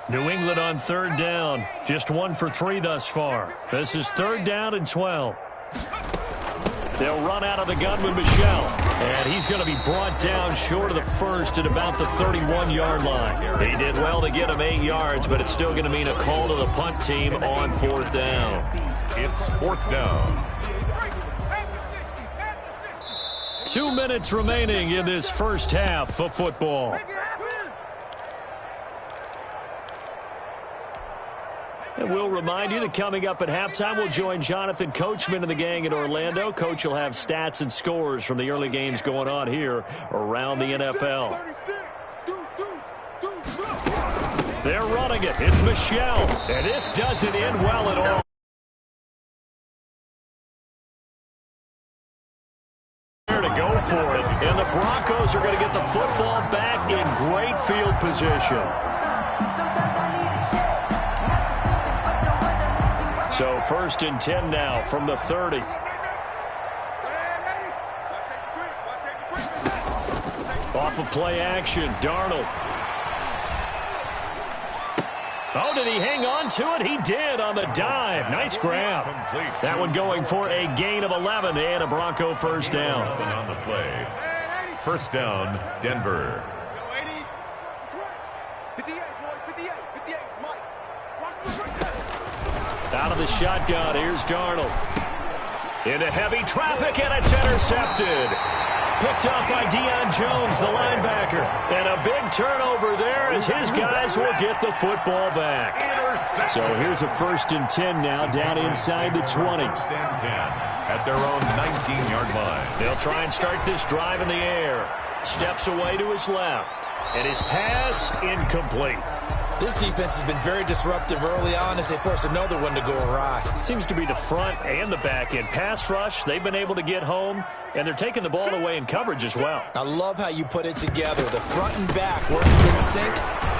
New England on third down. Just 1 for 3 thus far. This is 3rd down and 12. They'll run out of the gun with Michel. And he's going to be brought down short of the first at about the 31-yard line. He did well to get him 8 yards, but it's still going to mean a call to the punt team on 4th down. It's 4th down. 2 minutes remaining in this first half of football. And we'll remind you that coming up at halftime, we'll join Jonathan Coachman and the gang in Orlando. Coach will have stats and scores from the early games going on here around the NFL. They're running it. It's Michel. And this doesn't end well at all. To go for it. And the Broncos are going to get the football back in great field position. So 1st and 10 now from the 30. Off of play action, Darnold. Oh, did he hang on to it? He did on the dive. Nice grab. That one going for a gain of 11 and a Bronco first down. On the play. 1st down, Denver. Out of the shotgun, here's Darnold. Into heavy traffic, and it's intercepted. Picked up by Deion Jones, the linebacker. And a big turnover there as his guys will get the football back. So here's a 1st and 10 now, down inside the 20. 1st and 10 at their own 19-yard line. They'll try and start this drive in the air. Steps away to his left. And his pass incomplete. This defense has been very disruptive early on as they force another one to go awry. It seems to be the front and the back end. Pass rush, they've been able to get home, and they're taking the ball away in coverage as well. I love how you put it together. The front and back working in sync,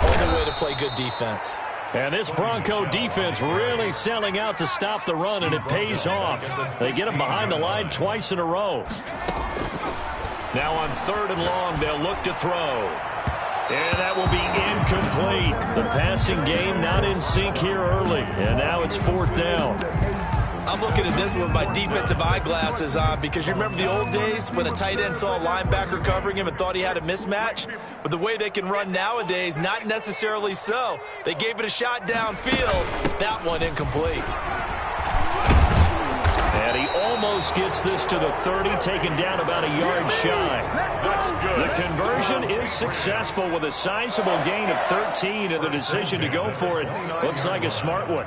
only way to play good defense. And this Bronco defense really selling out to stop the run, and it pays off. They get him behind the line twice in a row. Now on 3rd and long, they'll look to throw. And that will be incomplete. The passing game not in sync here early. And now it's 4th down. I'm looking at this with my defensive eyeglasses on because you remember the old days when a tight end saw a linebacker covering him and thought he had a mismatch? But the way they can run nowadays, not necessarily so. They gave it a shot downfield. That one incomplete. And he almost gets this to the 30, taken down about a yard shy. The conversion is successful with a sizable gain of 13, and the decision to go for it looks like a smart one.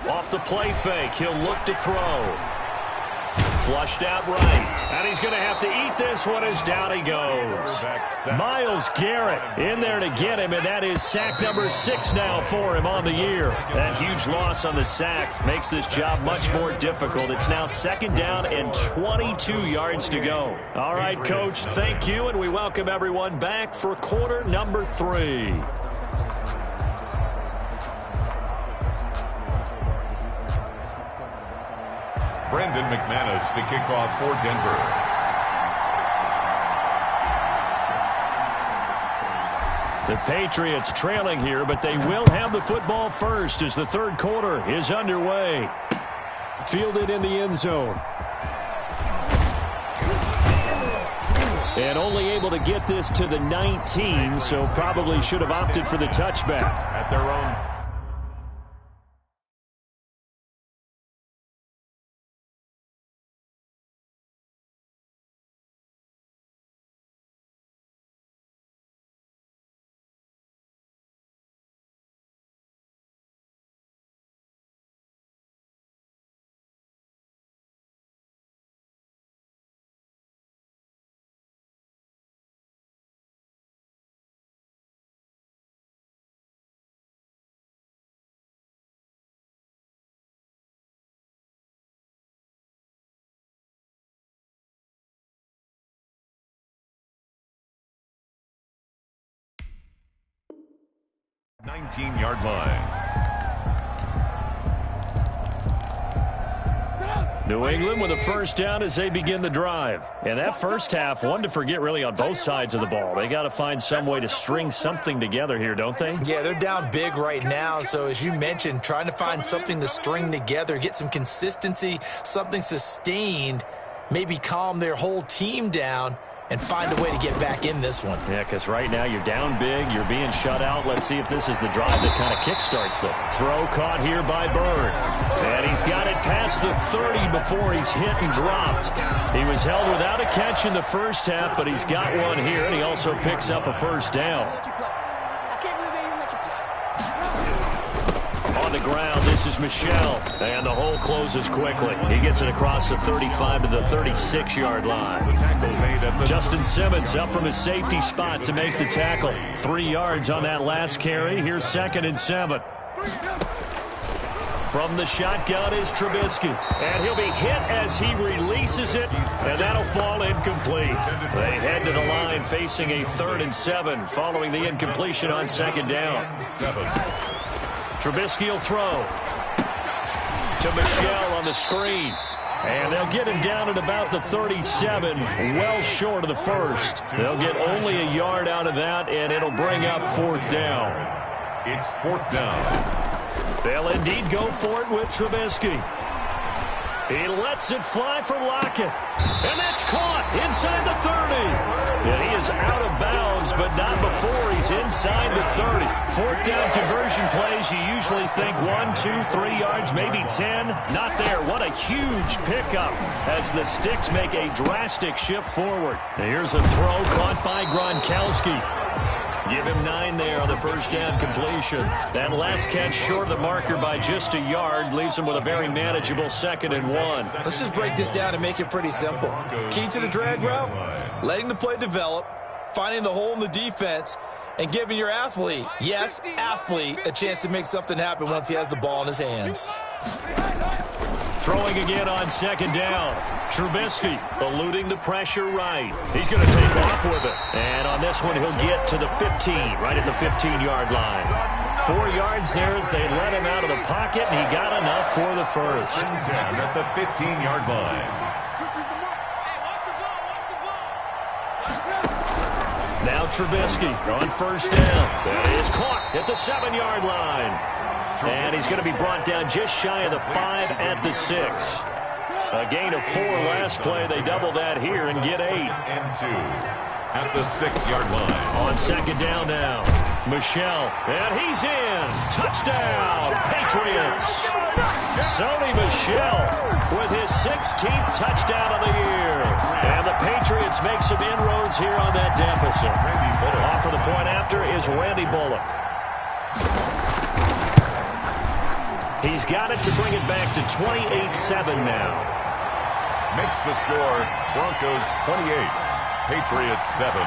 Off the play fake, he'll look to throw. Flushed out right, and he's going to have to eat this one as down he goes. Myles Garrett in there to get him, and that is sack number 6 now for him on the year. That huge loss on the sack makes this job much more difficult. It's now 2nd down and 22 yards to go. All right, Coach, thank you, and we welcome everyone back for quarter number 3. Brendan McManus to kick off for Denver. The Patriots trailing here, but they will have the football first as the third quarter is underway. Fielded in the end zone. And only able to get this to the 19, so probably should have opted for the touchback. At their own. Yard line. New England with a first down as they begin the drive. And that first half, one to forget really on both sides of the ball. They got to find some way to string something together here, don't they? Yeah, they're down big right now. So as you mentioned, trying to find something to string together, get some consistency, something sustained, maybe calm their whole team down and find a way to get back in this one. Yeah, because right now you're down big, you're being shut out. Let's see if this is the drive that kind of kickstarts them. Throw caught here by Bird. And he's got it past the 30 before he's hit and dropped. He was held without a catch in the first half, but he's got one here, and he also picks up a first down. On the ground, this is Michel, and the hole closes quickly. He gets it across the 35 to the 36-yard line. Justin Simmons up from his safety spot to make the tackle. 3 yards on that last carry. Here's 2nd and 7. From the shotgun is Trubisky, and he'll be hit as he releases it, and that'll fall incomplete. They head to the line facing a 3rd and 7 following the incompletion on 2nd down. Trubisky will throw to Michel on the screen. And they'll get him down at about the 37, well short of the first. They'll get only a yard out of that, and it'll bring up 4th down. It's 4th down. They'll indeed go for it with Trubisky. He lets it fly for Lockett. And that's caught inside the 30. And he is out of bounds, but not before he's inside the 30. 4th down conversion plays, you usually think 1, 2, 3 yards, maybe 10. Not there. What a huge pickup as the Sticks make a drastic shift forward. And here's a throw caught by Gronkowski. Give him 9 there on the first down completion. That last catch short of the marker by just a yard leaves him with a very manageable 2nd and 1. Let's just break this down and make it pretty simple. Key to the drag route, letting the play develop, finding the hole in the defense, and giving your athlete, yes, athlete, a chance to make something happen once he has the ball in his hands. Throwing again on 2nd down. Trubisky eluding the pressure right. He's going to take off with it. And on this one, he'll get to the 15, right at the 15-yard line. 4 yards there as they let him out of the pocket, and he got enough for the first. 10 at the 15-yard line. Now Trubisky on first down. That is caught at the 7-yard line. And he's going to be brought down just shy of the 5 at the 6. A gain of 4 last play. They double that here and get 8. And 2 at the 6-yard line. On second down now. Michel. And he's in. Touchdown, Patriots. Sony Michel with his 16th touchdown of the year. And the Patriots make some inroads here on that deficit. Off for the point after is Randy Bullock. He's got it to bring it back to 28-7 now. Makes the score Broncos 28, Patriots 7.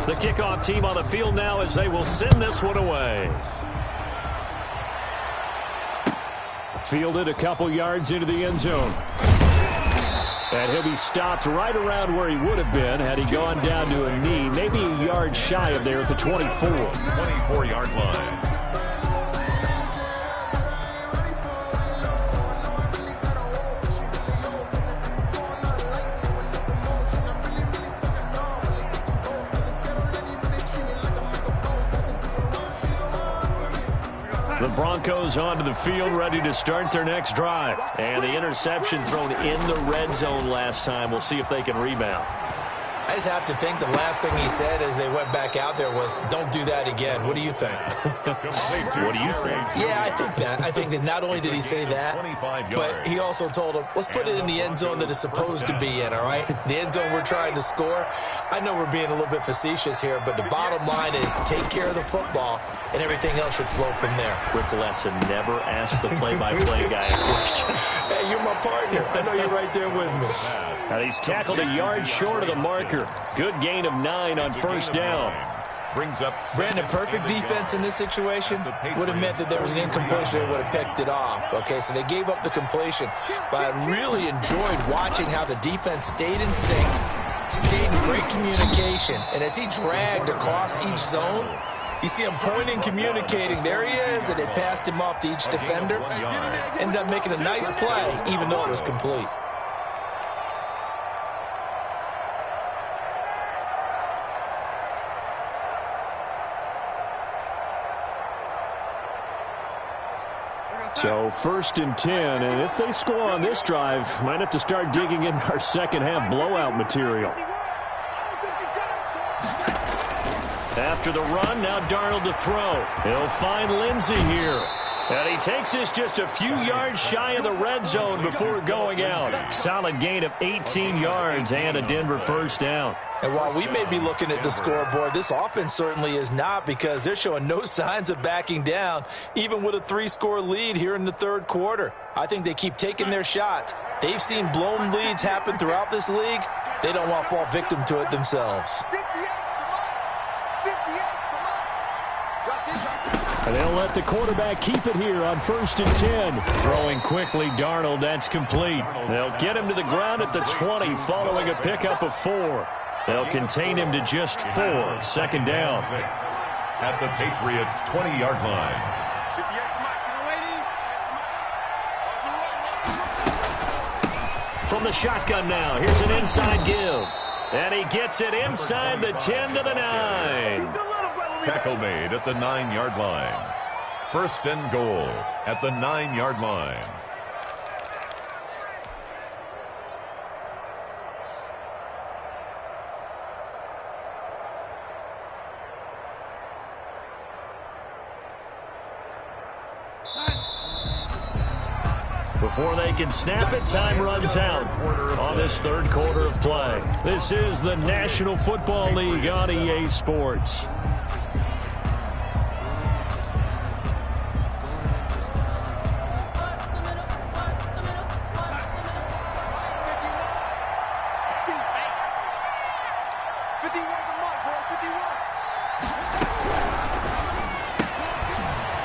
The kickoff team on the field now as they will send this one away. Fielded a couple yards into the end zone. And he'll be stopped right around where he would have been had he gone down to a knee, maybe a yard shy of there at the 24. 24-yard line. The Broncos onto the field, ready to start their next drive. And the interception thrown in the red zone last time. We'll see if they can rebound. I just have to think the last thing he said as they went back out there was, don't do that again. What do you think? What do you think? Yeah, I think that. I think that not only did he say that, but he also told him, let's put it in the end zone that it's supposed to be in, all right? The end zone we're trying to score. I know we're being a little bit facetious here, but the bottom line is take care of the football, and everything else should flow from there. Quick lesson, never ask the play-by-play guy a question. Hey, you're my partner. I know you're right there with me. And he's tackled a yard short of the marker. Good gain of 9 on first down. Brings up Brandon, perfect defense in this situation would have meant that there was an incompletion that would have picked it off. Okay, so they gave up the completion. But I really enjoyed watching how the defense stayed in sync, stayed in great communication. And as he dragged across each zone, you see him pointing, communicating. There he is, and they passed him off to each defender. Ended up making a nice play, even though it was complete. So first and 10, and if they score on this drive, might have to start digging in our second half blowout material. After the run, now Darnold to throw. He'll find Lindsey here. And he takes us just a few yards shy of the red zone before going out. Solid gain of 18 yards and a Denver first down. And while we may be looking at the scoreboard, this offense certainly is not, because they're showing no signs of backing down, even with a 3-score lead here in the third quarter. I think they keep taking their shots. They've seen blown leads happen throughout this league. They don't want to fall victim to it themselves. And they'll let the quarterback keep it here on first and 10. Throwing quickly, Darnold, that's complete. They'll get him to the ground at the 20 following a pickup of 4. They'll contain him to just 4. Second down. At the Patriots' 20-yard line. From the shotgun now, here's an inside give. And he gets it inside the 10 to the 9. Tackle made at the 9-yard line. First and goal at the 9-yard line. Before they can snap it, time runs out on this third quarter of play. This is the National Football League on EA Sports.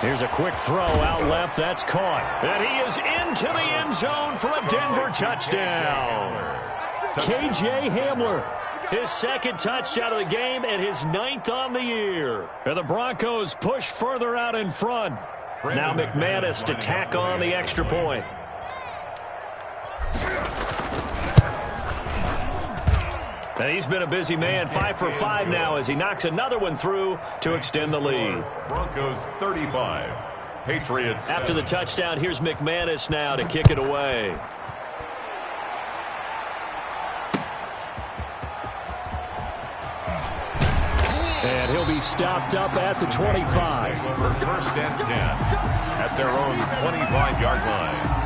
Here's a quick throw out left. That's caught. And he is into the end zone for a Denver touchdown. K.J. Hamler, his second touchdown of the game and his 9th on the year. And the Broncos push further out in front. Now McManus to tack on the extra point. And he's been a busy man, 5 for 5 now as he knocks another one through to extend the lead. Broncos 35, Patriots 7. After the touchdown, here's McManus now to kick it away. And he'll be stopped up at the 25. For first and 10 at their own 25-yard line.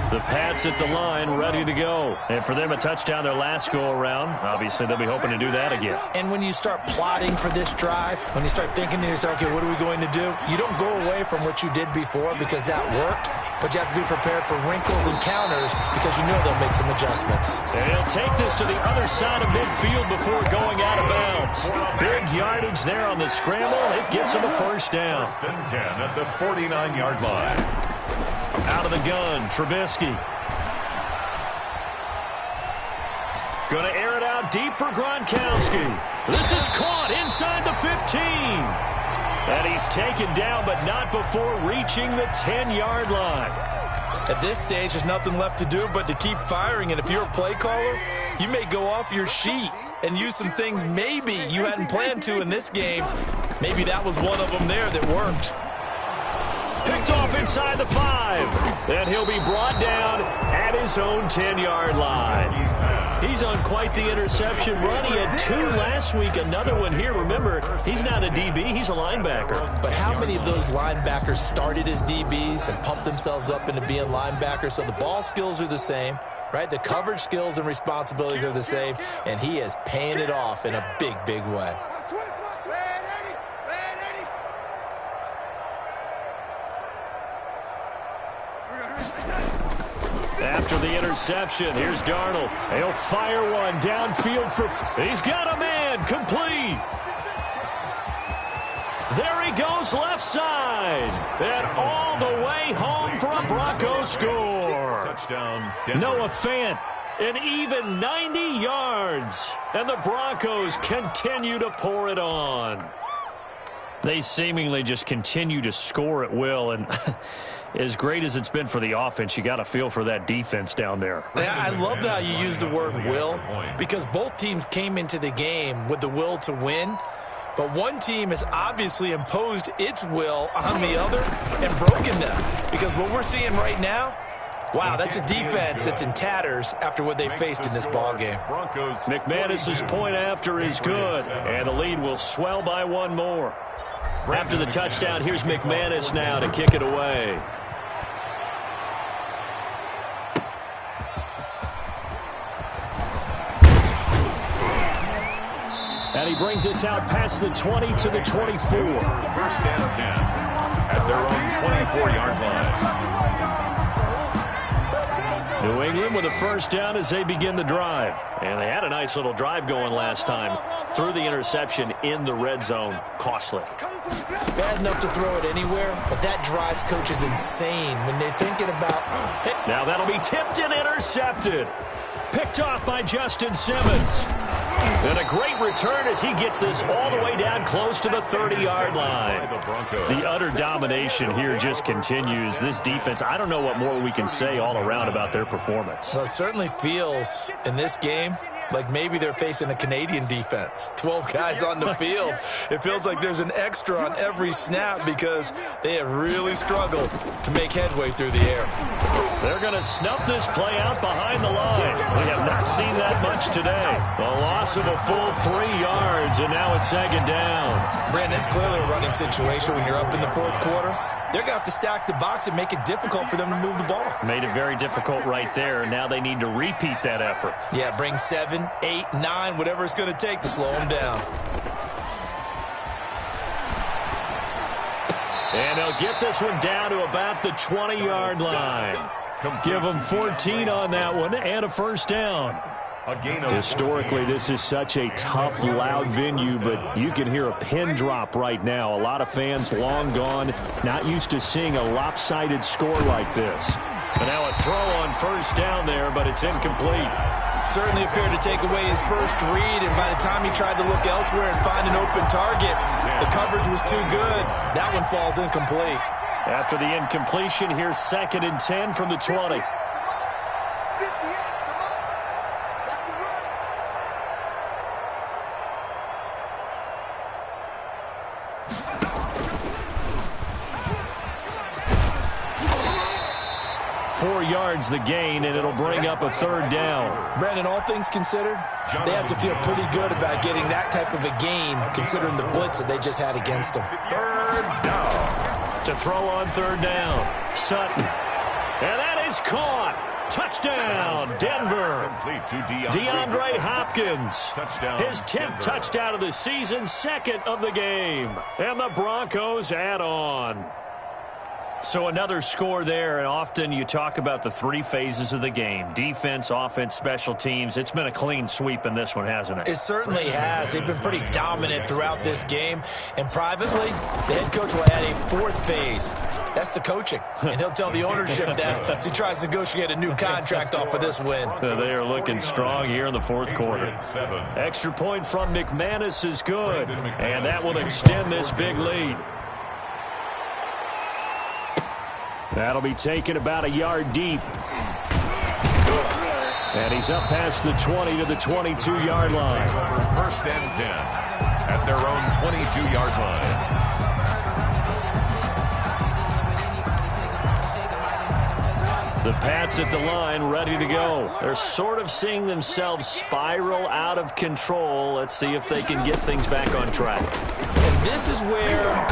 The Pats at the line, ready to go. And for them, a touchdown their last go-around. Obviously, they'll be hoping to do that again. And when you start plotting for this drive, when you start thinking to yourself, okay, what are we going to do? You don't go away from what you did before because that worked, but you have to be prepared for wrinkles and counters because you know they'll make some adjustments. And he'll take this to the other side of midfield before going out of bounds. Big yardage there on the scramble. It gets him a first down. First and 10 at the 49-yard line. Out of the gun, Trubisky. Going to air it out deep for Gronkowski. This is caught inside the 15. And he's taken down, but not before reaching the 10-yard line. At this stage, there's nothing left to do but to keep firing. And if you're a play caller, you may go off your sheet and use some things maybe you hadn't planned to in this game. Maybe that was one of them there that worked. Picked off inside the 5. And he'll be brought down at his own 10-yard line. He's on quite the interception run. He had 2 last week, another one here. Remember, he's not a DB, he's a linebacker. But how many of those linebackers started as DBs and pumped themselves up into being linebackers? So the ball skills are the same, right? The coverage skills and responsibilities are the same, and he is paying it off in a big, big way. After the interception, here's Darnold. He'll fire one downfield for... He's got a man, complete. There he goes, left side. And all the way home for a Broncos score. Touchdown, Noah Fant, an even 90 yards. And the Broncos continue to pour it on. They seemingly just continue to score at will, and... As great as it's been for the offense, you got to feel for that defense down there. Yeah, I love how you use the word will, because both teams came into the game with the will to win, but one team has obviously imposed its will on the other and broken them. Because what we're seeing right now, wow, that's a defense that's in tatters after what they faced in this ballgame. McManus's point after is good, and the lead will swell by one more. After the touchdown, here's McManus now to kick it away. And he brings us out past the 20 to the 24. First and 10 at their own 24-yard line. New England with a first down as they begin the drive. And they had a nice little drive going last time. Threw the interception in the red zone. Costly. Bad enough to throw it anywhere, but that drives coaches insane when they're thinking about... Hey. Now that'll be tipped and intercepted. Picked off by Justin Simmons. And a great return as he gets this all the way down close to the 30-yard line. The utter domination here just continues. This defense, I don't know what more we can say all around about their performance. Well, it certainly feels in this game like maybe they're facing a Canadian defense. 12 guys on the field. It feels like there's an extra on every snap because they have really struggled to make headway through the air. They're going to snuff this play out behind the line. We have not seen that much today. A loss of a full 3 yards, and now it's second down. Brandon, it's clearly a running situation when you're up in the fourth quarter. They're going to have to stack the box and make it difficult for them to move the ball. Made it very difficult right there. Now they need to repeat that effort. Yeah, bring 7, 8, 9, whatever it's going to take to slow them down. And they'll get this one down to about the 20-yard line. Give them 14 on that one and a first down. Historically, this is such a tough, loud venue, but you can hear a pin drop right now. A lot of fans long gone, not used to seeing a lopsided score like this. And now a throw on first down there, but it's incomplete. Certainly appeared to take away his first read, and by the time he tried to look elsewhere and find an open target, the coverage was too good. That one falls incomplete. After the incompletion, here's 2nd and 10 from the 20. 4 yards the gain, and it'll bring up a 3rd down. Brandon, all things considered, they have to feel pretty good about getting that type of a gain, considering the blitz that they just had against them. 3rd down. To throw on 3rd down, Sutton. And that is caught. Touchdown, Denver. DeAndre Hopkins. His 10th touchdown of the season, 2nd of the game. And the Broncos add on. So another score there, and often you talk about the 3 phases of the game. Defense, offense, special teams. It's been a clean sweep in this one, hasn't it? It certainly has. They've been pretty dominant throughout this game. And privately, the head coach will add a 4th phase. That's the coaching. And he'll tell the ownership that as he tries to negotiate a new contract off of this win. They are looking strong here in the 4th quarter. Extra point from McManus is good. And that will extend this big lead. That'll be taken about a yard deep. And he's up past the 20 to the 22-yard line. 1st and 10 at their own 22-yard line. The Pats at the line, ready to go. They're sort of seeing themselves spiral out of control. Let's see if they can get things back on track. And this is where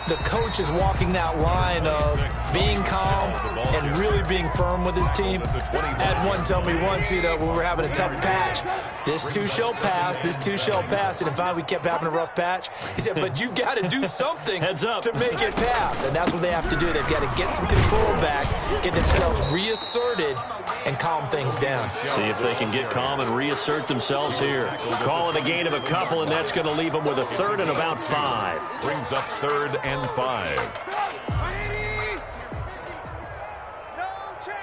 the coach is walking that line of being calm and really being firm with his team. Had one tell me once, when we were having a tough patch, this too shall pass, this too shall pass. And in fact, we kept having a rough patch. He said, but you've got to do something to make it pass. And that's what they have to do. They've got to get some control back, get themselves reasserted, and calm things down. See if they can get calm and reassert themselves here. Call it a gain of a couple, and that's going to leave them with a 3rd and about 5. Brings up 3rd and 5. No chance.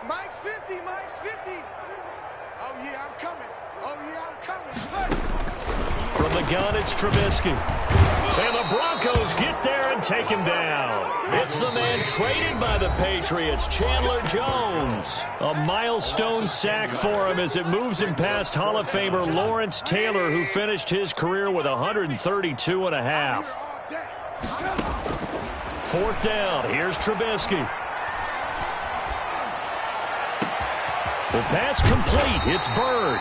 Mike's 50. Mike's 50. Oh, yeah, I'm coming. Oh, yeah, I'm coming. From the gun, it's Trubisky. And the Broncos get there and take him down. It's the man traded by the Patriots, Chandler Jones. A milestone sack for him as it moves him past Hall of Famer Lawrence Taylor, who finished his career with 132 and a half. 4th down. Here's Trubisky. The pass complete. It's Bird.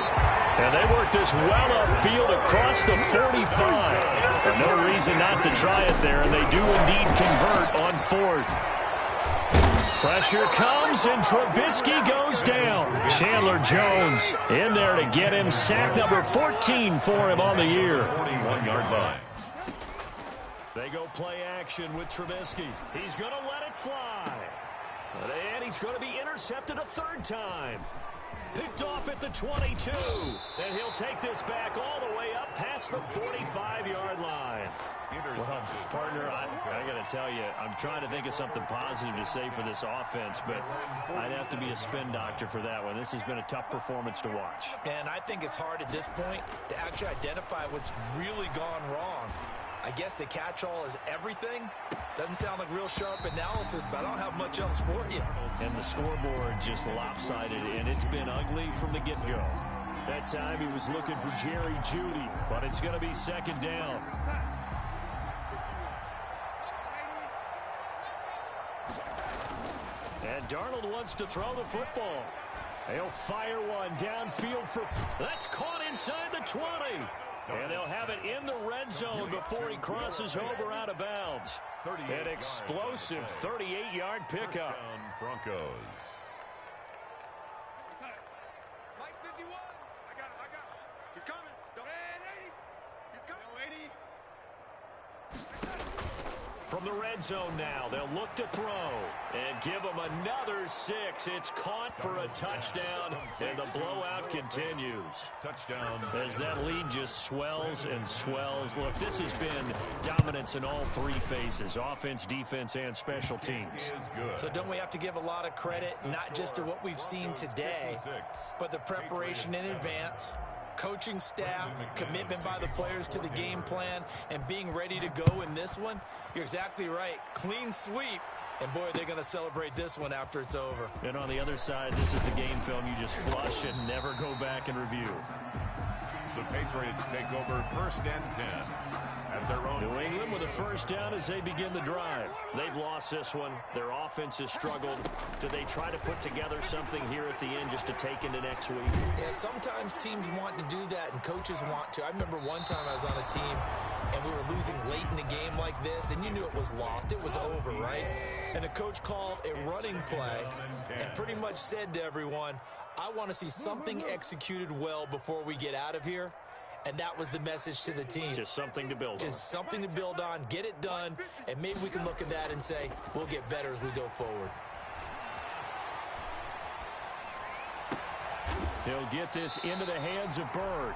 And they work this well upfield across the 45. But no reason not to try it there, and they do indeed convert on 4th. Pressure comes, and Trubisky goes down. Chandler Jones in there to get him. Sack number 14 for him on the year. 41-yard line. They go play action with Trubisky. He's going to let it fly. And he's going to be intercepted a 3rd time. Picked off at the 22. And he'll take this back all the way up past the 45-yard line. Well, partner, I got to tell you, I'm trying to think of something positive to say for this offense, but I'd have to be a spin doctor for that one. This has been a tough performance to watch. And I think it's hard at this point to actually identify what's really gone wrong. I guess the catch-all is everything. Doesn't sound like real sharp analysis, but I don't have much else for you. And the scoreboard just lopsided, and it's been ugly from the get-go. That time he was looking for Jerry Jeudy, but it's going to be 2nd down. And Darnold wants to throw the football. They'll fire one downfield for... That's caught inside the 20. And they'll have it in the red zone before he crosses over out of bounds. An explosive 38-yard pickup. Broncos. Mike's 51. I got it. He's coming. 80. He's coming. 80. From the red zone now, they'll look to throw and give them another 6. It's caught for a touchdown, and the blowout continues. Touchdown. As that lead just swells and swells. Look, this has been dominance in all three phases, offense, defense, and special teams. So don't we have to give a lot of credit, not just to what we've seen today, but the preparation in advance, coaching staff, commitment by the players to the game plan, and being ready to go in this one? You're exactly right. Clean sweep. And, boy, they're going to celebrate this one after it's over. And on the other side, this is the game film you just flush and never go back and review. The Patriots take over 1st and 10. At their own New England with a first down as they begin the drive. They've lost this one. Their offense has struggled. Do they try to put together something here at the end just to take into next week? Yeah, sometimes teams want to do that and coaches want to. I remember one time I was on a team and we were losing late in the game like this, and you knew it was lost. It was over, right? And the coach called a running play and pretty much said to everyone, I want to see something executed well before we get out of here. And that was the message to the team. Just something to build on. Just something to build on, get it done, and maybe we can look at that and say, we'll get better as we go forward. He'll get this into the hands of Bird.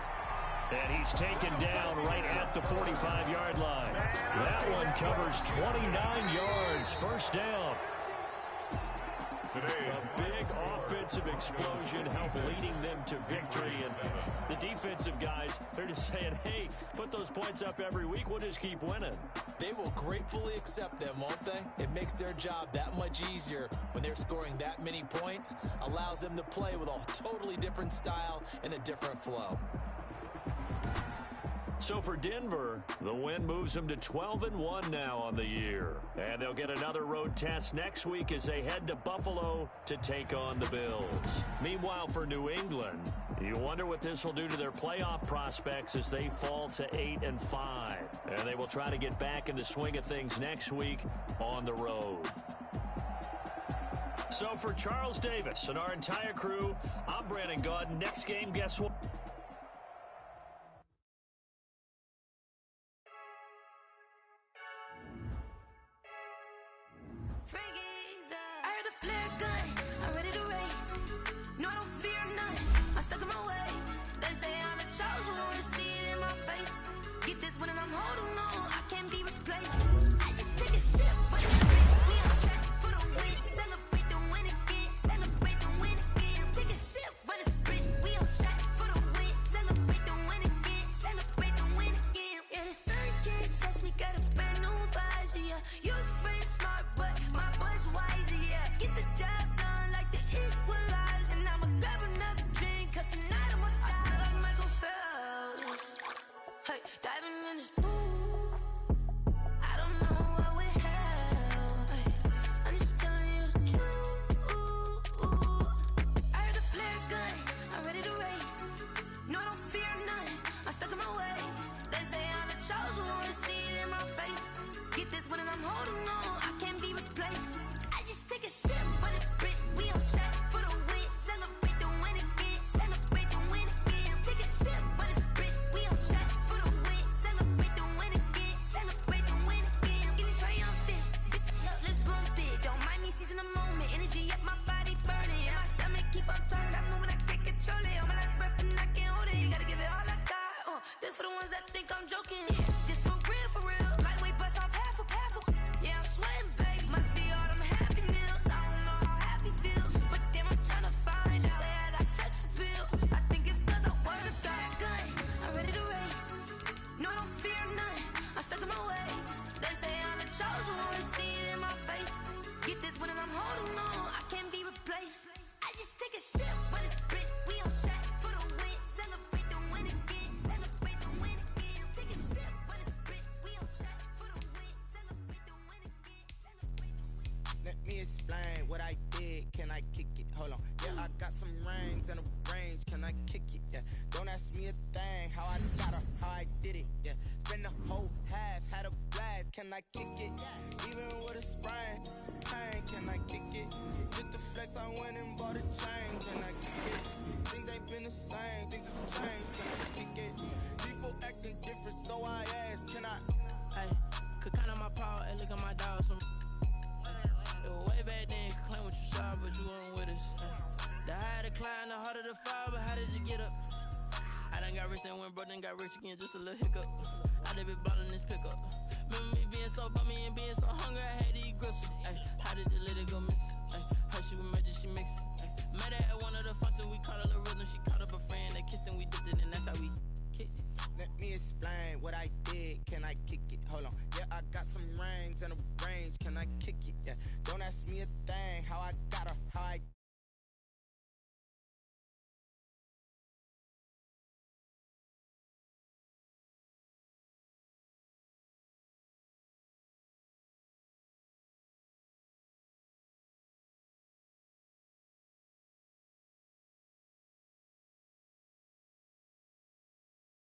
And he's taken down right at the 45-yard line. That one covers 29 yards. First down. Today, a big offensive explosion helped leading them to victory. And the defensive guys, they're just saying, hey, put those points up every week. We'll just keep winning. They will gratefully accept them, won't they? It makes their job that much easier when they're scoring that many points. Allows them to play with a totally different style and a different flow. So for Denver, the win moves them to 12-1 now on the year. And they'll get another road test next week as they head to Buffalo to take on the Bills. Meanwhile, for New England, you wonder what this will do to their playoff prospects as they fall to 8-5. And they will try to get back in the swing of things next week on the road. So for Charles Davis and our entire crew, I'm Brandon Gaudin. Next game, guess what? I heard a flare gun, I'm ready to race. No, I don't fear nothing, I'm stuck in my ways. They say I'm the chosen one, to see it in my face. Get this one and I'm holding on, I can't be replaced. I just take a step, but it's great. We on track for the win, celebrate the win again, celebrate the win again. Take a step, but it's great. We on track for the win, celebrate the win again, celebrate the win again. Yeah, the sun can't touch me, got a brand new visor, yeah. You're friend smart, but my boy's wiser, yeah. Get the job done like the equalizer. And I'ma grab another drink, cause tonight I'ma die like Michael Phelps. Hey, diving in this pool, I don't know what we have. Hey, I'm just telling you the truth. I heard a flare gun, I'm ready to race. No, I don't fear nothing, I'm stuck in my ways. They say I'm the chosen one, to see it in my face. Get this one and I'm holding on, I can't be replaced. I just take a step, but it's grit. We on track for the win, celebrate the win again, celebrate the win again. Take a step, but it's grit. We on track for the win, celebrate the win again, celebrate the win again. Get it triumphant, let's bump it. Don't mind me seizing the moment, energy up my body burning. And my stomach keep up talking, stop moving, I can't control it. On my last breath and I can't hold it. You gotta give it all I got. This for the ones that think I'm joking. This for real, for real. Lightweight bust off half a. Yeah, I'm sweating, babe. Must be all them happy meals. I don't know how happy feels, but damn, I'm trying to find out. Say I got sex appeal. I think it's cause I word of God. Gun, I'm ready to race. No, I don't fear nothing, I'm stuck in my ways. They say I'm the chosen one, to see it in my face. Get this one and I'm holding on, I can't be replaced. I just take a step, but it's grit. We on track for the win, celebrate the win again, celebrate the win again. Take a step, but it's grit. We on track for the win, celebrate the win again, celebrate the win. Let me explain what I did. Can I kick it? Hold on. Yeah, I got some rings and a range. Can I kick it? Yeah. Don't ask me a thing. How I got her, how I did it. Yeah. Spend the whole half, had a blast. Can I kick it? Even with a sprain. Pain, can I kick it? Just the flex, I went and bought a chain. Can I kick it? Things ain't been the same. Things have changed. Can I kick it? People acting different, so I ask. Can I? Hey, could count on my power, and look at my climb, the harder to fall, but how did you get up? I done got rich, then went broke, then got rich again, just a little hiccup. I done been ballin' this pickup. Remember me being so bummy and being so hungry, I had to eat gristle. Ay, how did you let it go miss? Ay, how she was magic, she mixed. Met her at one of the functions, we caught a little rhythm. She caught up a friend, they kissed and we dipped it, and that's how we kicked it. Let me explain what I did. Can I kick it? Hold on. Yeah, I got some rings and a range. Can I kick it? Yeah. Don't ask me a thing. How I got her, how I